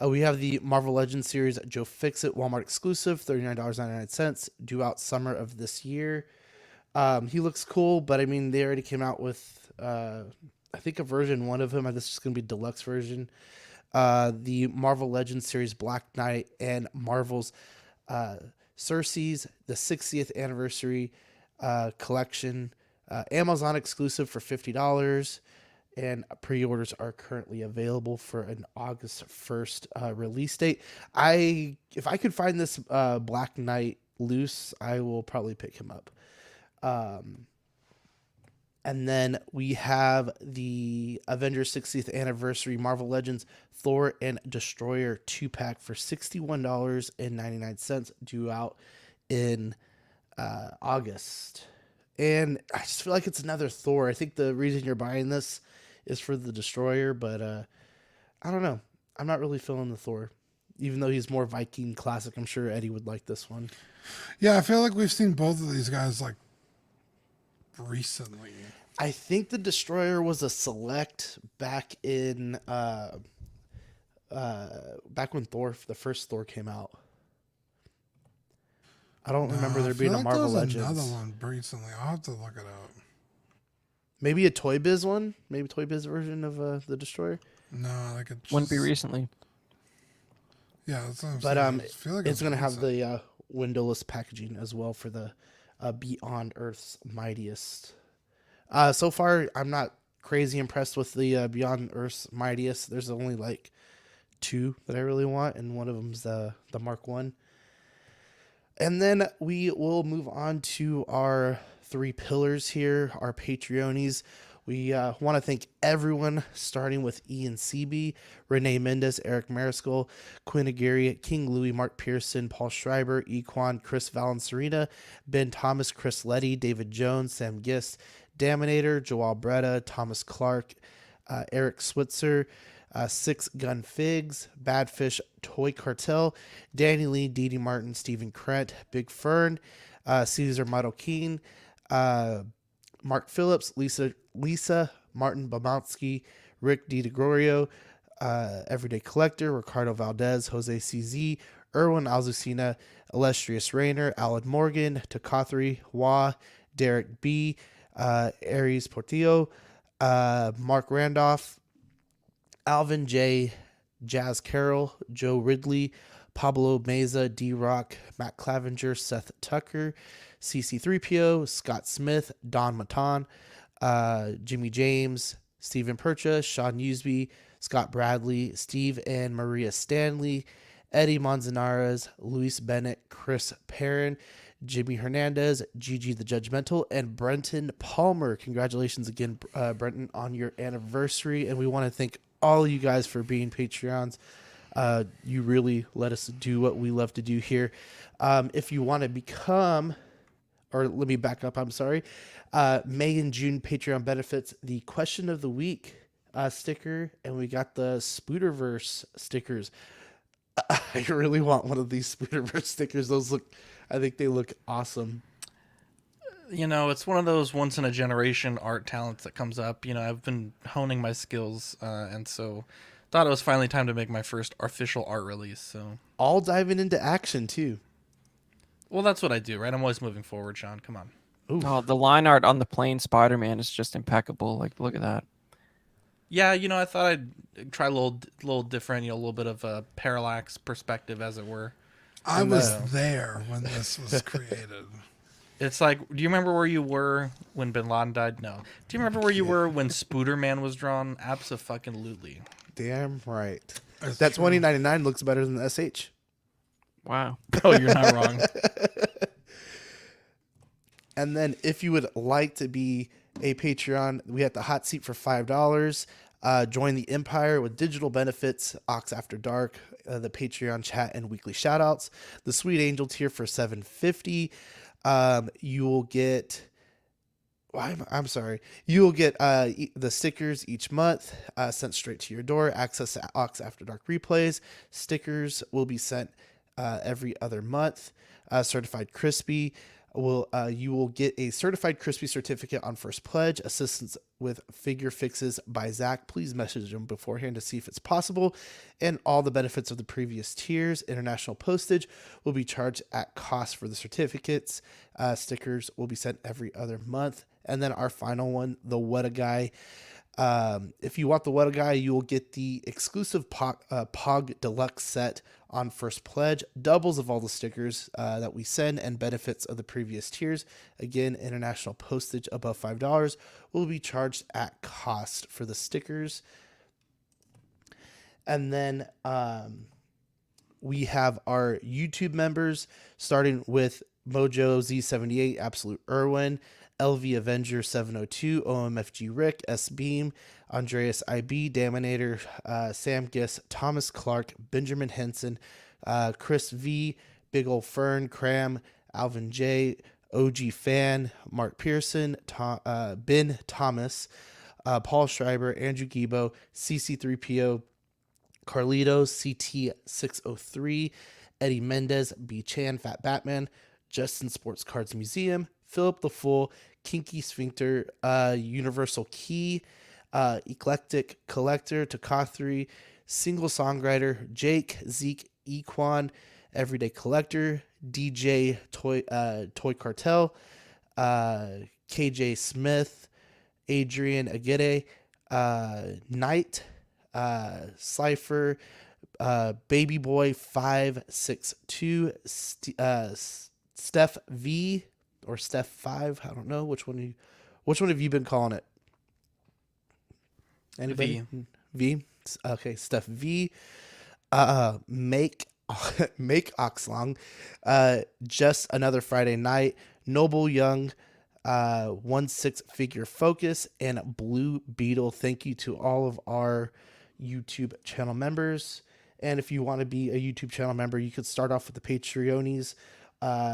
We have the Marvel Legends series Joe Fixit Walmart exclusive, $39.99, due out summer of this year. He looks cool, but I mean they already came out with I think a version 1 of him. This is gonna be deluxe version. The Marvel Legends series Black Knight and Marvel's Cersei's the 60th anniversary collection. Amazon exclusive for $50, and pre-orders are currently available for an August 1st release date. If I could find this Black Knight loose, I will probably pick him up. And then we have the Avengers 60th anniversary Marvel Legends Thor and Destroyer 2-pack for $61.99, due out in August. And I just feel like it's another Thor. I think the reason you're buying this is for the Destroyer, but I don't know. I'm not really feeling the Thor, even though he's more Viking classic. I'm sure Eddie would like this one.
Yeah, I feel like we've seen both of these guys like recently.
I think the Destroyer was a select back in back when the first Thor came out. I don't remember there being a Marvel
there was
Legends.
another one recently. I'll have to look it up.
Maybe a Toy Biz one? Maybe Toy Biz version of the Destroyer?
No, like it
Wouldn't be recently.
Yeah, that's what I'm
But
saying. I feel like
it's going to have
recent.
the windowless packaging as well for the Beyond Earth's Mightiest. So far, I'm not crazy impressed with the Beyond Earth's Mightiest. There's only like 2 that I really want, and one of them's the Mark 1. And then we will move on to our 3 pillars here, our Patreonies. We want to thank everyone, starting with Ian CB, Renee Mendez, Eric Mariscal, Quinn Aguirre, King Louie, Mark Pearson, Paul Schreiber, Equan, Chris Valencerina, Ben Thomas, Chris Letty, David Jones, Sam Gist, Daminator, Joel Bretta, Thomas Clark, Eric Switzer, Six Gun Figs, Badfish Toy Cartel, Danny Lee, Dee Dee Martin, Stephen Krent, Big Fern, Caesar Martin, Mark Phillips, Lisa Martin Babansky, Rick DiGregorio, Everyday Collector, Ricardo Valdez, Jose CZ, Erwin Alzucena, Illustrious Rayner, Alan Morgan, Takathri, Wah, Derek B, Aries Portillo, Mark Randolph, Alvin J, Jazz Carroll, Joe Ridley, Pablo Meza, D-Rock, Matt Clavenger, Seth Tucker, CC3PO, Scott Smith, Don Matan, Jimmy James, Stephen Percha, Sean Usby, Scott Bradley, Steve and Maria Stanley, Eddie Manzanares, Luis Bennett, Chris Perrin, Jimmy Hernandez, Gigi the Judgmental, and Brenton Palmer. Congratulations again, Brenton, on your anniversary. And we want to thank all you guys for being Patreons. You really let us do what we love to do here. If you want to become, or let me back up, I'm sorry. May and June Patreon benefits, the question of the week sticker, and we got the Spooderverse stickers. I really want one of these Spooderverse stickers. I think they look awesome.
You know, it's one of those once in a generation art talents that comes up. You know, I've been honing my skills, and so thought it was finally time to make my first official art release. So
all diving into action too.
Well, that's what I do, right? I'm always moving forward, Sean. Come on.
Ooh.
Oh, the line art on the plain Spider-Man is just impeccable. Like, look at that.
Yeah, you know, I thought I'd try a little different, you know, a little bit of a parallax perspective, as it were.
I was there when this was created.
It's like, do you remember where you were when Bin Laden died? No. Do you remember where you were when Spooderman was drawn? Abso-fucking-lutely.
Damn right.
That's
That
true.
2099 looks better than the SH.
Wow.
Oh, you're not wrong.
And then if you would like to be a Patreon, we have the hot seat for $5. Join the Empire with digital benefits, Ox After Dark, the Patreon chat, and weekly shoutouts. The Sweet Angel tier for $7.50. You will get... I'm sorry. You will get the stickers each month sent straight to your door. Access to Ox After Dark replays. Stickers will be sent every other month. Certified Crispy. You will get a Certified Crispy certificate on first pledge. Assistance with figure fixes by Zach. Please message him beforehand to see if it's possible. And all the benefits of the previous tiers. International postage will be charged at cost for the certificates. Stickers will be sent every other month. And then our final one, the What a Guy. If you want the What a Guy, you will get the exclusive Pog Deluxe set on first pledge, doubles of all the stickers that we send, and benefits of the previous tiers. Again, international postage above $5 will be charged at cost for the stickers. And then we have our YouTube members, starting with Mojo Z78, Absolute Irwin, LV Avenger 702, OMFG Rick, S Beam, Andreas IB, Daminator, Sam Giss, Thomas Clark, Benjamin Henson, Chris V, Big Ol' Fern, Cram, Alvin J, OG Fan, Mark Pearson, Ben Thomas, Paul Schreiber, Andrew Gibo, CC3PO, Carlitos, CT603, Eddie Mendez, B. Chan, Fat Batman, Justin Sports Cards Museum, Philip the Fool, Kinky Sphincter, Universal Key, Eclectic Collector, Takathri, Single Songwriter, Jake, Zeke, Equan, Everyday Collector, DJ Toy Cartel, KJ Smith, Adrian Agede, Knight, Cypher, Baby Boy 562, Steph V or Steph 5. I don't know which one have you been calling it? Anybody? V. Okay, Steph V. Make Oxlong. Just Another Friday Night. Noble Young. 16 Focus and Blue Beetle. Thank you to all of our YouTube channel members. And if you want to be a YouTube channel member, you could start off with the Patreonies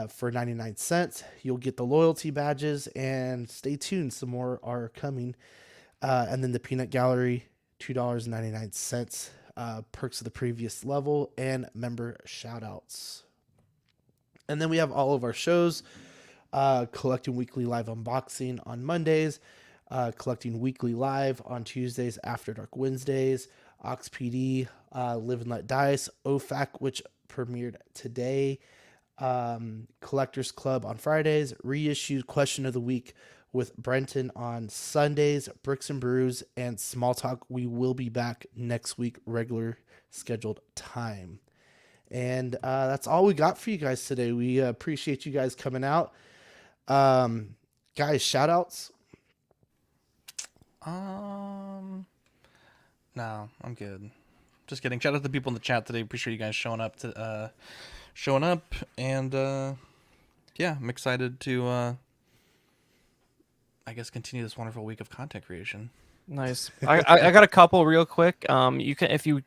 for 99 cents. You'll get the loyalty badges, and stay tuned. Some more are coming. And then the Peanut Gallery, $2.99. Perks of the previous level and member shout outs. And then we have all of our shows. Collecting Weekly Live Unboxing on Mondays, Collecting Weekly Live on Tuesdays, After Dark Wednesdays, Ox PD, Live and Let Dice, OFAC, which premiered today, Collectors Club on Fridays, Reissued Question of the Week with Brenton on Sundays, Bricks and Brews, and Small Talk. We will be back next week, regular scheduled time. And that's all we got for you guys today. We appreciate you guys coming out. Guys, shout outs.
No, I'm good. Just kidding. Shout out to the people in the chat today. Appreciate you guys showing up and yeah, I'm excited to I guess continue this wonderful week of content creation.
Nice. I got a couple real quick. You can, if you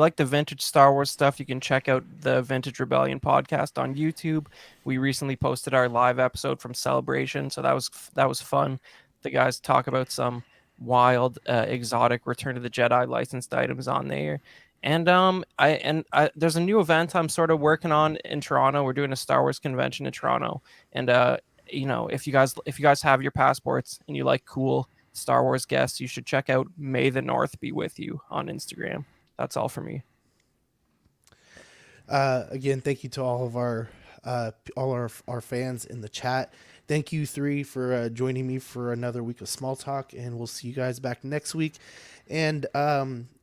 like the vintage Star Wars stuff, you can check out the Vintage Rebellion podcast on YouTube. We recently posted our live episode from Celebration, so that was fun. The guys talk about some wild, exotic Return of the Jedi licensed items on there. And there's a new event I'm sort of working on in Toronto. We're doing a Star Wars convention in Toronto, and if you guys have your passports and you like cool Star Wars guests, you should check out May the North Be With You on Instagram. That's all for me.
Again, thank you to all of our fans in the chat. Thank you 3 for joining me for another week of Small Talk, and we'll see you guys back next week. And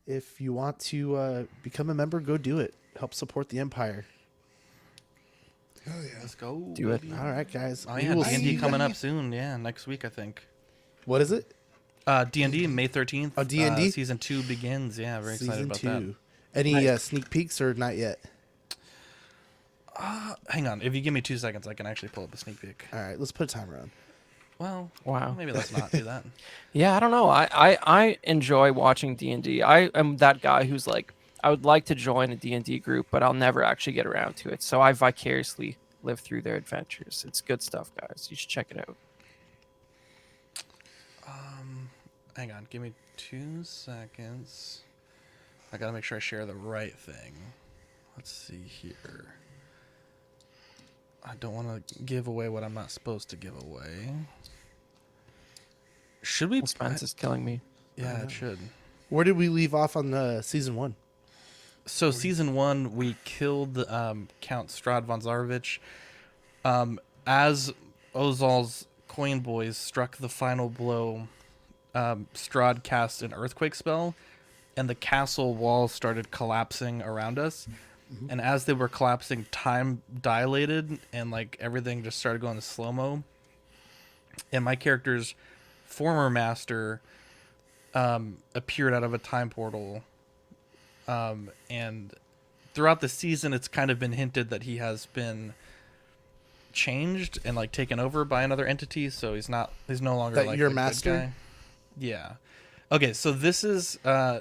if you want to become a member, go do it. Help support the Empire.
Hell yeah.
Let's go.
Do it.
All right, guys.
Oh yeah, D&D coming up soon. Yeah, next week I think.
What is it?
D&D, May 13th.
Oh, D&D?
Season 2 begins. Yeah, very excited about that.
Any sneak peeks or not yet?
Hang on. If you give me 2 seconds, I can actually pull up the sneak peek.
All right, let's put a timer on.
Well,
wow.
Maybe let's not do that.
Yeah, I don't know. I enjoy watching D&D. I am that guy who's like, I would like to join a D&D group, but I'll never actually get around to it. So I vicariously live through their adventures. It's good stuff, guys. You should check it out.
Hang on. Give me 2 seconds. I gotta make sure I share the right thing. Let's see here. I don't want to give away what I'm not supposed to give away. Should we?
Suspense is killing me.
Yeah, it should.
Where did we leave off on season 1?
So season 1, we killed Count Strahd von Zarovich. As Ozal's coin boys struck the final blow, Strahd cast an earthquake spell, and the castle walls started collapsing around us. Mm-hmm. And as they were collapsing, time dilated, and like everything just started going to slow-mo. And my character's former master appeared out of a time portal. And throughout the season, it's kind of been hinted that he has been changed and like taken over by another entity. So he's no longer
that
like
your
a good
master.
guy. Yeah. Okay. So this is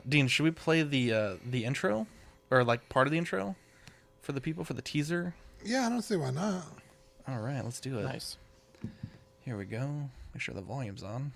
Dean. Should we play the intro or like part of the intro for the people for the teaser?
Yeah, I don't see why not.
All right, let's do it.
Nice.
Here we go. Make sure the volume's on.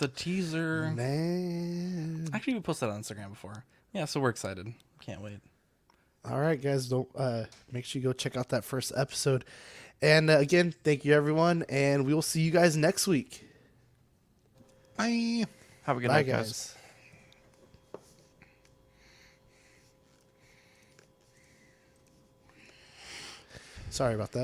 the teaser.
Man.
Actually, we posted that on Instagram before. Yeah, so we're excited. Can't wait.
All right, guys, don't make sure you go check out that first episode. And again, thank you, everyone, and we will see you guys next week.
Bye.
Have a good
Bye,
night, guys.
guys. Sorry about that.